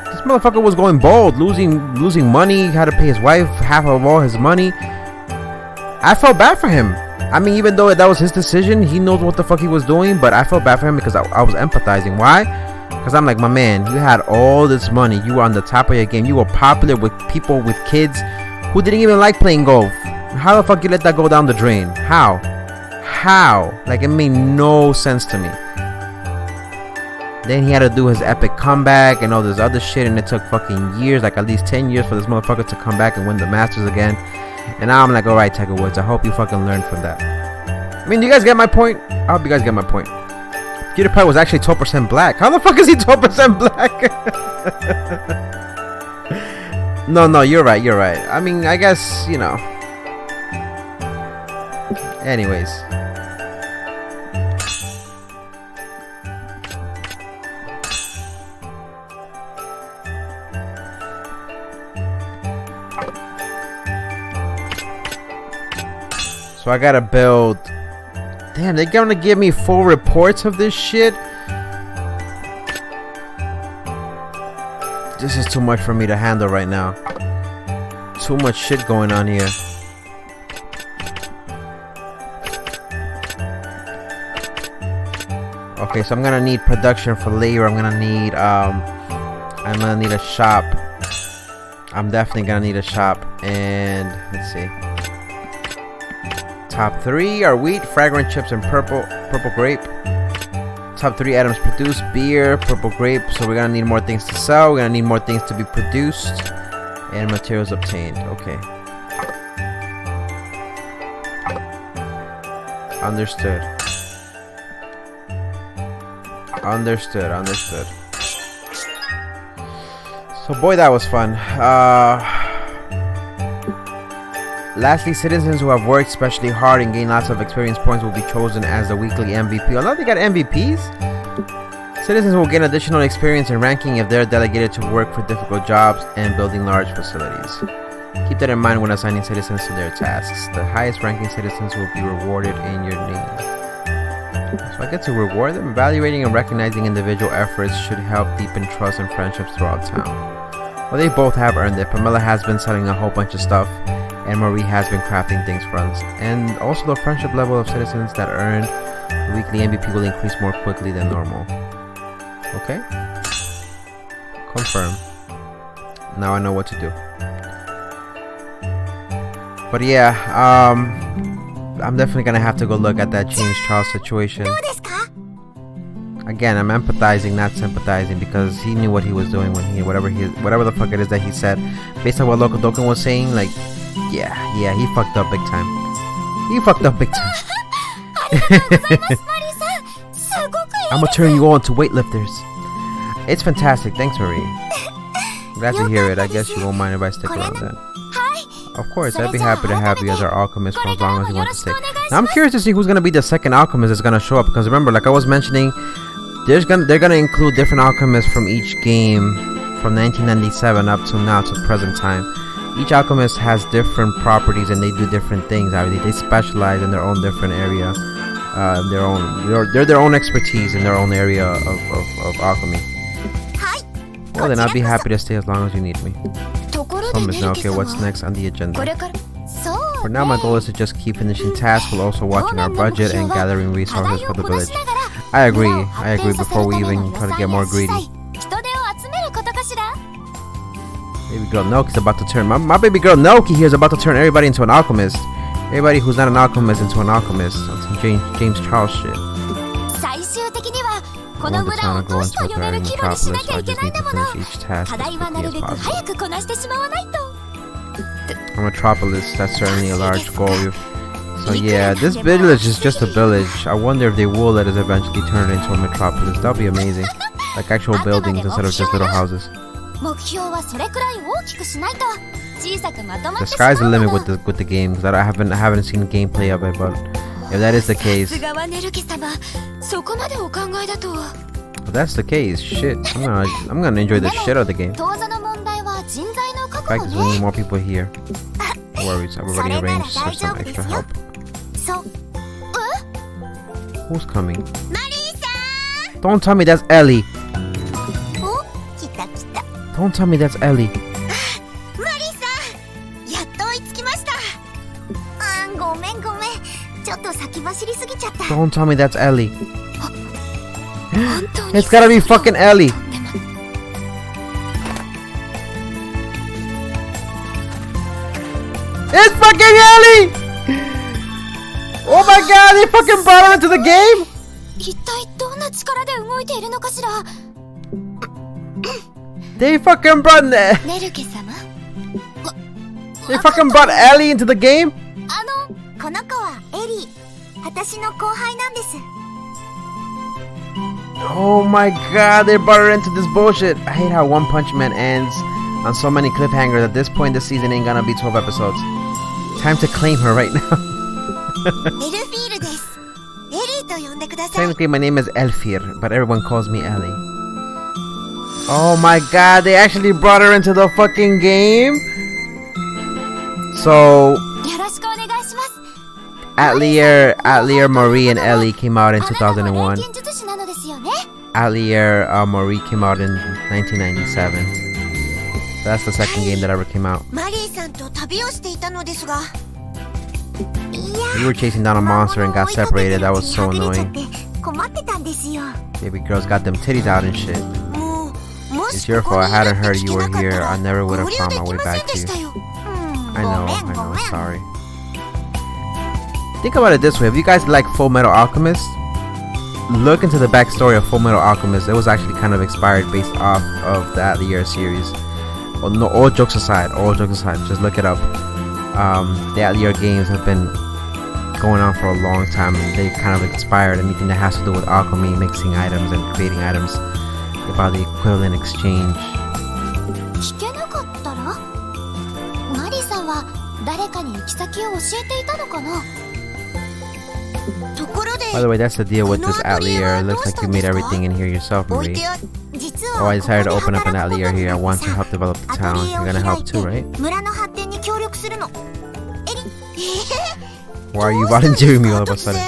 this motherfucker was going bald, losing money. He had to pay his wife half of all his money. I felt bad for him. I mean, even though that was his decision, he knows what the fuck he was doing, but I felt bad for him because I was empathizing. Why? Because I'm like, my man, you had all this money. You were on the top of your game. You were popular with people, with kids who didn't even like playing golf. How the fuck you let that go down the drain? How? Like, it made no sense to me. Then he had to do his epic comeback and all this other shit, and it took fucking years, like at least 10 years for this motherfucker to come back and win the Masters again. And now I'm like, alright, Tiger Woods, I hope you fucking learned from that. I mean, do you guys get my point? I hope you guys get my point. PewDiePie was actually 12% black. How the fuck is he 12% black? No, you're right. I mean, I guess, you know. Anyways. So I gotta build. Damn, they're gonna give me full reports of this shit. This is too much for me to handle right now. Too much shit going on here. Okay, so I'm gonna need production for labor. I'm gonna need a shop. I'm definitely gonna need a shop. And let's see. Top 3 are wheat, fragrant chips, and purple grape. Top 3 items produced: beer, purple grape. So we're gonna need more things to sell. We're gonna need more things to be produced, and materials obtained. Okay. Understood. So boy, that was fun. Lastly, citizens who have worked especially hard and gained lots of experience points will be chosen as the weekly MVP. Although they got MVPs, citizens will gain additional experience and ranking if they're delegated to work for difficult jobs and building large facilities. Keep that in mind when assigning citizens to their tasks. The highest ranking citizens will be rewarded in your name. So I get to reward them. Evaluating and recognizing individual efforts should help deepen trust and friendships throughout town. Well, they both have earned it. Pamela has been selling a whole bunch of stuff, and Marie has been crafting things for us. And also the friendship level of citizens that earn the weekly MVP will increase more quickly than normal. Okay. Confirm. Now I know what to do. But yeah, I'm definitely gonna have to go look at that James Charles situation. Again, I'm empathizing, not sympathizing, because he knew what he was doing when he whatever the fuck it is that he said, based on what Loco Doken was saying. Like, yeah, he fucked up big time. I'm gonna turn you on to weightlifters. It's fantastic. Thanks, Marie. Glad to hear it. I guess you won't mind if I stick around then. Of course, I'd be happy to have you as our alchemist for as long as you want to stay. Now, I'm curious to see who's gonna be the second alchemist that's gonna show up, because remember, like I was mentioning, they're gonna include different alchemists from each game from 1997 up to now to present time. Each alchemist has different properties and they do different things. They specialize in their own different area, they're their own expertise in their own area of alchemy. Well, then I'd be happy to stay as long as you need me. So, Ms. Nelke, what's next on the agenda? For now, my goal is to just keep finishing tasks while also watching our budget and gathering resources for the village. I agree before we even try to get more greedy. Baby girl Nelke is about to turn my baby girl Nelke here is about to turn everybody into an alchemist. Everybody who's not an alchemist into an alchemist. That's some James Charles shit. I want the town to grow into a thriving metropolis, so I just need to finish each task as quickly as possible. A metropolis, that's certainly a large goal. So yeah, this village is just a village. I wonder if they will let us eventually turn it into a metropolis. That'll be amazing. Like actual buildings instead of just little houses. The sky's the limit with the game, because I haven't seen gameplay of it, but if that is the case, if that's the case, shit, I'm gonna enjoy the shit out of the game. The fact is, we need more people here. No worries, I've already arranged for some extra help. Who's coming? Don't tell me that's Ellie. Don't tell me that's Ellie. Don't tell me that's Ellie. It's gotta be fucking Ellie. It's fucking Ellie! Oh my god, they fucking brought her into the game? 一体どんな力で動いているのかしら。 They fucking broughtネルケ様。 They fucking brought Ellie into the game? この子はエリー。私の後輩なんです。 Oh my god, they brought her into this bullshit. I hate how One Punch Man ends on so many cliffhangers. At this point, the season ain't gonna be 12 episodes. Time to claim her right now. エルフィールです。エリーと呼んでください。 Technically, my name is Elfir, but everyone calls me Ellie. Oh my god, they actually brought her into the fucking game? So, よろしくお願いします。 Atelier, Marie, and Ellie came out in 2001. 錬金術師なのですよね。 Atelier, Marie came out in 1997. So that's the second game that ever came out. マリーさんと旅をしていたのですが。 We were chasing down a monster and got separated. That was so annoying. 困ってたんですよ。 Baby girls got them titties out and shit. もう It's your fault. I hadn't heard you were here. I never would have found my way back to you. I know, sorry. Think about it this way. If you guys like Full Metal Alchemist, look into the backstory of Full Metal Alchemist. It was actually kind of inspired based off of the Atelier series. Well, no, all jokes aside, just look it up. The Atelier games have been going on for a long time, and they kind of inspired anything that has to do with alchemy, mixing items and creating items about the equivalent exchange. 聞けなかったら？マリーさんは誰かに行き先を教えていたのかな？ By the way, that's the deal with this Atelier. It looks like you made everything in here yourself, Marie. Oh, I decided to open up an Atelier here. I want to help develop the town. You're gonna help too, right? Why are you volunteering me all of a sudden?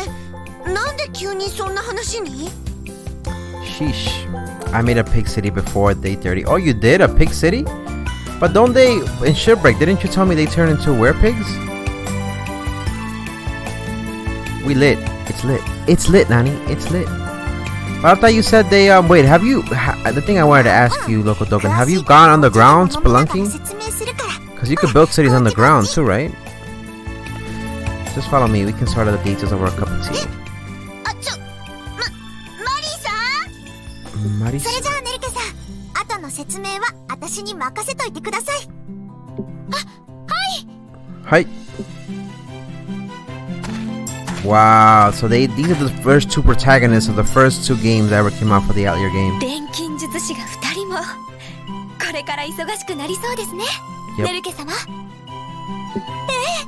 Sheesh. I made a pig city before day 30. Oh, you did? A pig city? But don't they, in Shipwreck, didn't you tell me they turn into werepigs? We lit. It's lit. It's lit, Nani. It's lit. But I thought you said they, wait, have you, the thing I wanted to ask you, Loco Token, have you gone underground spelunking? Because you could build cities on the ground too, right? Just follow me. We can sort out the details over a cup of tea. Marisa? それじゃあネルケさん、後の説明は私に任せといてください。あ、はい。Hi. Wow, so these are the first two protagonists of the first two games that ever came out for the Atelier game. 錬金術師が2人もこれから忙しくなりそうですね。Yep. ネルケ様。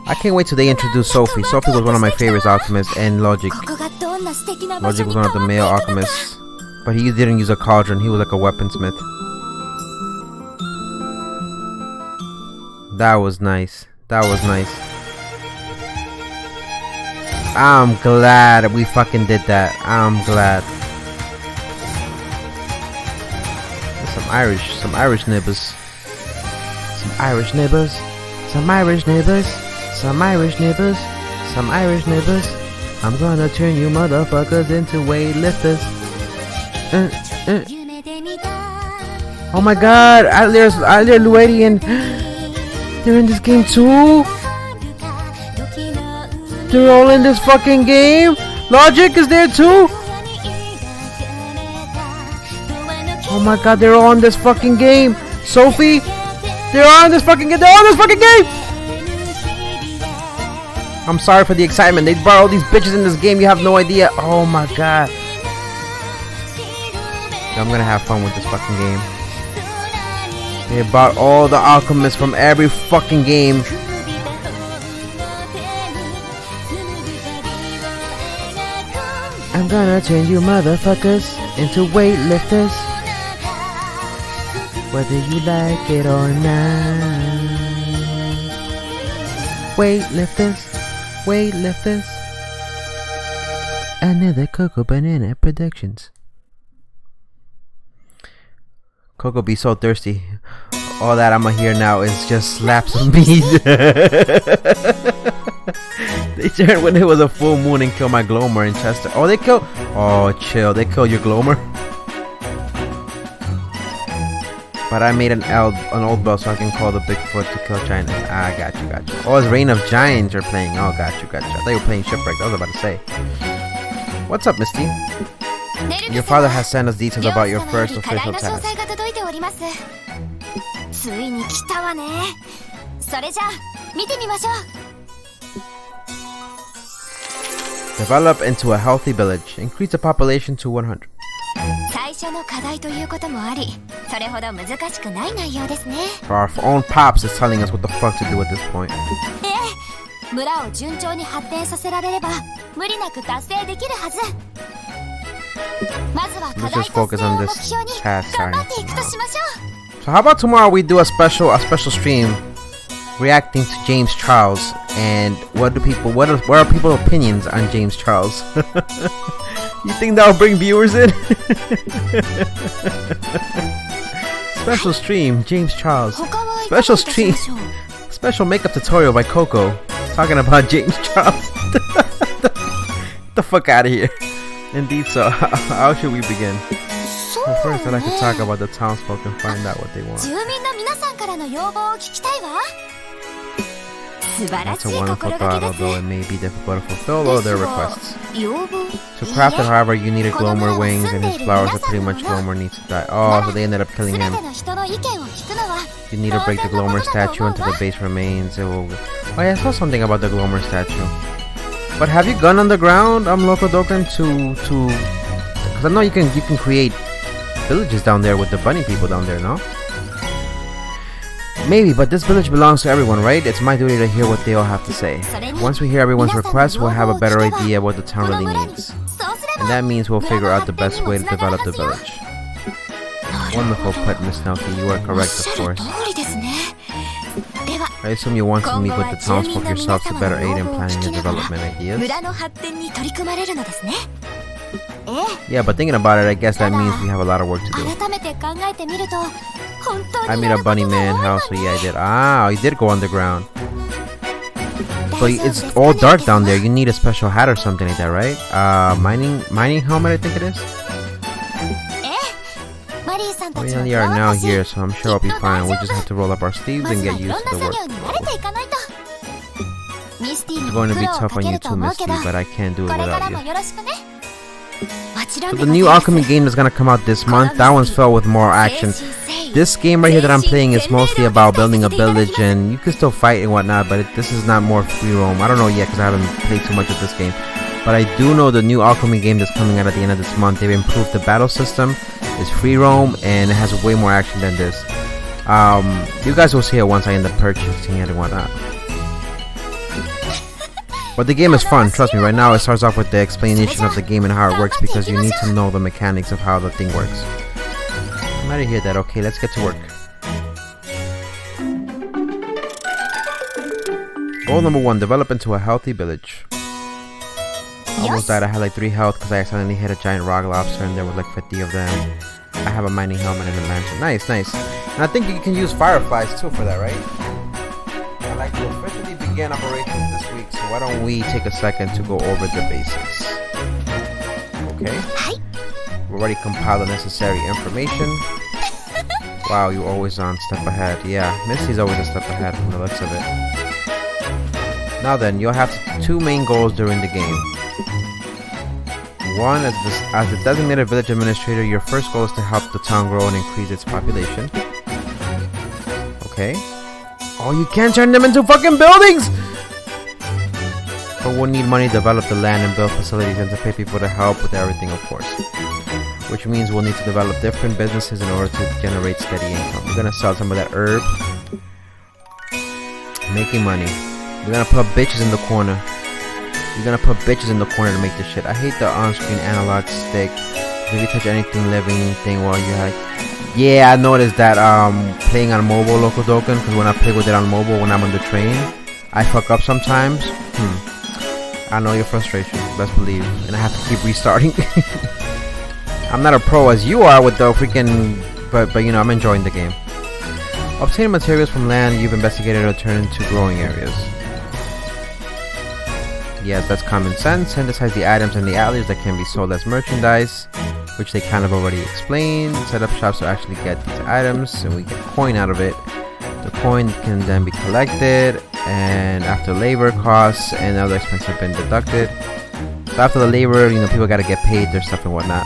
I can't wait till they introduce Sophie. Sophie was one of my favorites alchemists, and Logic. ここがどんな素敵な場 Logic 所 was に one of the 変 male わっていくのか。 alchemists. But he didn't use a cauldron, he was like a weaponsmith. That was nice. That was nice. I'm glad we fucking did that. I'm glad. Some Irish nibbers. Some Irish nibbers. Some Irish nibbers. Some Irish nibbers. Some Irish nibbers. I'm gonna turn you motherfuckers into weightlifters. Oh my god, Atelier Luedi and they're in this game too? They're all in this fucking game? Logic is there too? Oh my god, they're all in this fucking game. Sophie, they're all in this fucking game. They're all in this fucking game. I'm sorry for the excitement. They brought all these bitches in this game. You have no idea. Oh my god. I'm gonna have fun with this fucking game. They brought all the alchemists from every fucking game. I'm gonna turn you motherfuckers into weightlifters, whether you like it or not. Weightlifters, weightlifters. Another Cocoa Banana Productions. Coco be so thirsty. All that I'ma hear now is just slaps of meat. They turned when it was a full moon and killed my Glomer in Chester. Oh, they killed. Oh, chill. They killed your Glomer. But I made an old bell so I can call the Bigfoot to kill giants. Ah, got you. Oh, it's Reign of Giants you're playing. Oh, got you. I thought you were playing Shipwreck. I was about to say. What's up, Misty? Your father has sent us details about your first official task. Develop into a healthy village. Increase the population to 100. For our own pops is telling us what the fuck to do at this point. Let's just focus on this task. So how about tomorrow we do a special stream reacting to James Charles, and what are people's opinions on James Charles? You think that'll bring viewers in? Special stream, James Charles. Special stream, special makeup tutorial by Coco, talking about James Charles. Get the fuck out of here. Indeed, so how should we begin? Well, first I'd like to talk about the townsfolk and find out what they want. That's a wonderful thought, although it may be difficult to fulfill all their requests. To craft it, however, you needed Glomar wings, and his flowers are pretty much Glomar needs to die. Oh, so they ended up killing him. You need to break the Glomar statue until the base remains. It will... Oh yeah, I saw something about the Glomar statue. But have you gone underground, Loco Dokkan, to... Because I know you can create villages down there with the bunny people down there, no? Maybe, but this village belongs to everyone, right? It's my duty to hear what they all have to say. Once we hear everyone's requests, we'll have a better idea what the town really needs. And that means we'll figure out the best way to develop the village. Wonderful put, Miss Nelke. You are correct, of course. I assume you want to meet with the townsfolk yourself to better aid in planning your development ideas. Yeah, but thinking about it, I guess that means we have a lot of work to do. I made a bunny man house, so yeah, I did. Ah, you did go underground. So it's all dark down there. You need a special hat or something like that, right? Mining helmet, I think it is. We only are now here, so I'm sure I'll be fine. We just have to roll up our sleeves and get used to the work. It's going to be tough on you too, Misty, but I can't do it without you. So the new Alchemy game is gonna come out this month. That one's filled with more action. This game right here that I'm playing is mostly about building a village, and you can still fight and whatnot, but this is not more free roam. I don't know yet because I haven't played too much of this game. But I do know the new Alchemy game that's coming out at the end of this month. They've improved the battle system. It's free roam and it has way more action than this. You guys will see it once I end up purchasing it and whatnot. But the game is fun, trust me. Right now it starts off with the explanation of the game and how it works, because you need to know the mechanics of how the thing works. I'm ready to hear that. Okay, let's get to work. Goal number 1, develop into a healthy village. Almost died. I had like 3 health because I accidentally hit a giant rock lobster and there were like 50 of them. I have a mining helmet and a lantern. Nice, nice. And I think you can use fireflies too for that, right? I'd like to officially begin operations this week, so why don't we take a second to go over the basics. Okay. We already compiled the necessary information. Wow, you're always on step ahead. Yeah, Misty's always a step ahead from the looks of it. Now then, you'll have 2 main goals during the game. One, as the designated village administrator, your first goal is to help the town grow and increase its population. Okay. Oh, you can't turn them into fucking buildings! But we'll need money to develop the land and build facilities and to pay people to help with everything, of course. Which means we'll need to develop different businesses in order to generate steady income. We're gonna sell some of that herb. Making money. We're gonna put bitches in the corner. You're gonna put bitches in the corner to make this shit. I hate the on-screen analog stick. If you touch anything living thing while you're like... Yeah, I noticed that playing on mobile, Loco Dokkan, because when I play with it on mobile when I'm on the train, I fuck up sometimes. I know your frustration, best believe. And I have to keep restarting. I'm not a pro as you are with the freaking... But you know, I'm enjoying the game. Obtain materials from land you've investigated or turn into growing areas. Yes, that's common sense. Synthesize the items in the Ateliers that can be sold as merchandise. which they kind of already explained. Set up shops to actually get these items, and we get coin out of it. The coin can then be collected, and after labor costs and other expenses have been deducted. So after the labor, people gotta get paid their stuff and whatnot.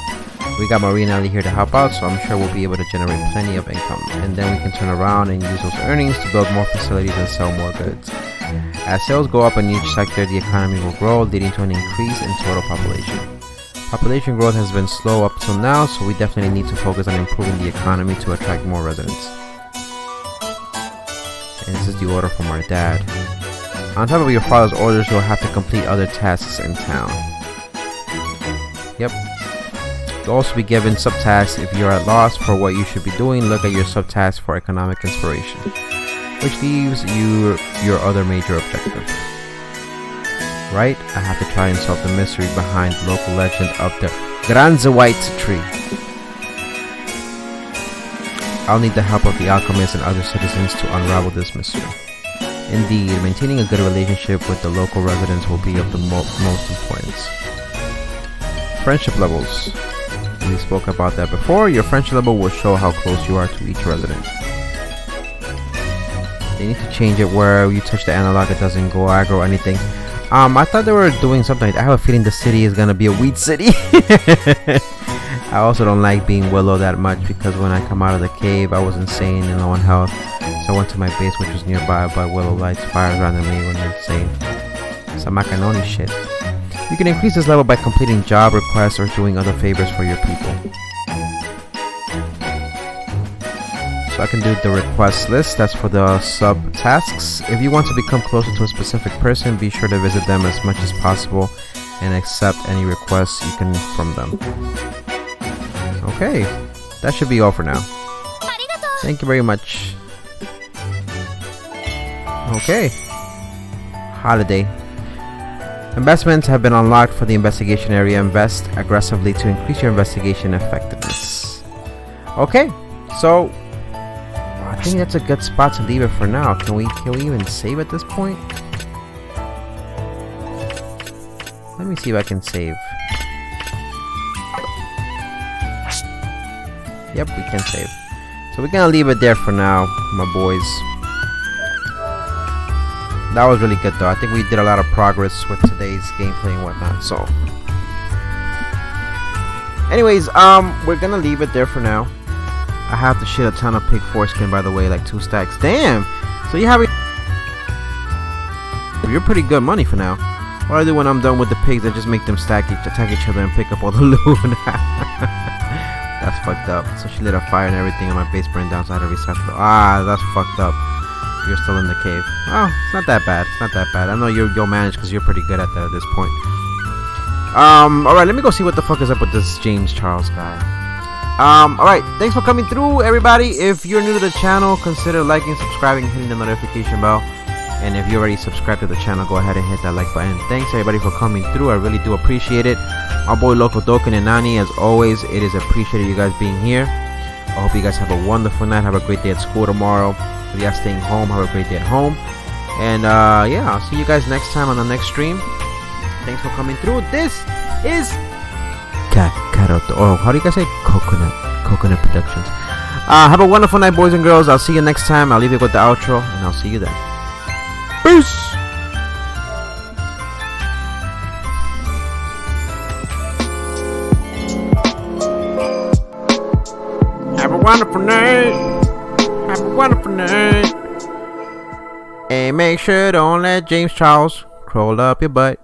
We got Marie and Ellie here to help out, so I'm sure we'll be able to generate plenty of income, and then we can turn around and use those earnings to build more facilities and sell more goods. As sales go up in each sector, the economy will grow, leading to an increase in total population. Population growth has been slow up till now, so we definitely need to focus on improving the economy to attract more residents. And this is the order from our dad. On top of your father's orders, you'll have to complete other tasks in town. Yep. You'll also be given subtasks. If you're at loss for what you should be doing, look at your subtasks for economic inspiration, which gives you your other major objective. Right? I have to try and solve the mystery behind the local legend of the White tree. I'll need the help of the Alchemists and other citizens to unravel this mystery. Indeed, maintaining a good relationship with the local residents will be of the most importance. Friendship levels. We spoke about that before. Your friendship level will show how close you are to each resident. They need to change it where you touch the analog, it doesn't go aggro or anything. I thought they were doing something. I have a feeling the city is gonna be a weed city. I also don't like being Willow that much because when I come out of the cave, I was insane and low on health. So I went to my base, which was nearby, but Willow lights fires randomly when you're insane. Some Macanoni shit. You can increase this level by completing job requests or doing other favors for your people. So I can do the request list, that's for the sub tasks. If you want to become closer to a specific person, be sure to visit them as much as possible and accept any requests you can from them. Okay, that should be all for now. Thank you very much. Okay. Holiday. Investments have been unlocked for the investigation area. Invest aggressively to increase your investigation effectiveness. Okay, so I think that's a good spot to leave it for now. Can we even save at this point? Let me see if I can save. Yep, we can save. So we're gonna leave it there for now, my boys. That was really good though. I think we did a lot of progress with today's gameplay and whatnot. So anyways, we're gonna leave it there for now. I have to shit a ton of pig foreskin, by the way, like 2 stacks. Damn! So you're pretty good money for now. What I do when I'm done with the pigs, I just make them attack each other and pick up all the loot. That's fucked up. So she lit a fire and everything, and my base burned down, so I had to reset. Ah, that's fucked up. You're still in the cave. Oh, it's not that bad. It's not that bad. I know you'll manage because you're pretty good at that at this point. Alright, let me go see what the fuck is up with this James Charles guy. Alright, thanks for coming through, everybody. If you're new to the channel, consider liking, subscribing, and hitting the notification bell. And if you already subscribed to the channel, go ahead and hit that like button. Thanks everybody for coming through. I really do appreciate it. My boy Loco Doken and Nani, as always, it is appreciated you guys being here. I hope you guys have a wonderful night. Have a great day at school tomorrow. If you guys staying home, have a great day at home. And yeah, I'll see you guys next time on the next stream. Thanks for coming through. This is how do you guys say Coconut Productions. Have a wonderful night, boys and girls. I'll see you next time. I'll leave you with the outro, and I'll see you then. Peace. Have a wonderful night. Have a wonderful night. And make sure don't let James Charles crawl up your butt.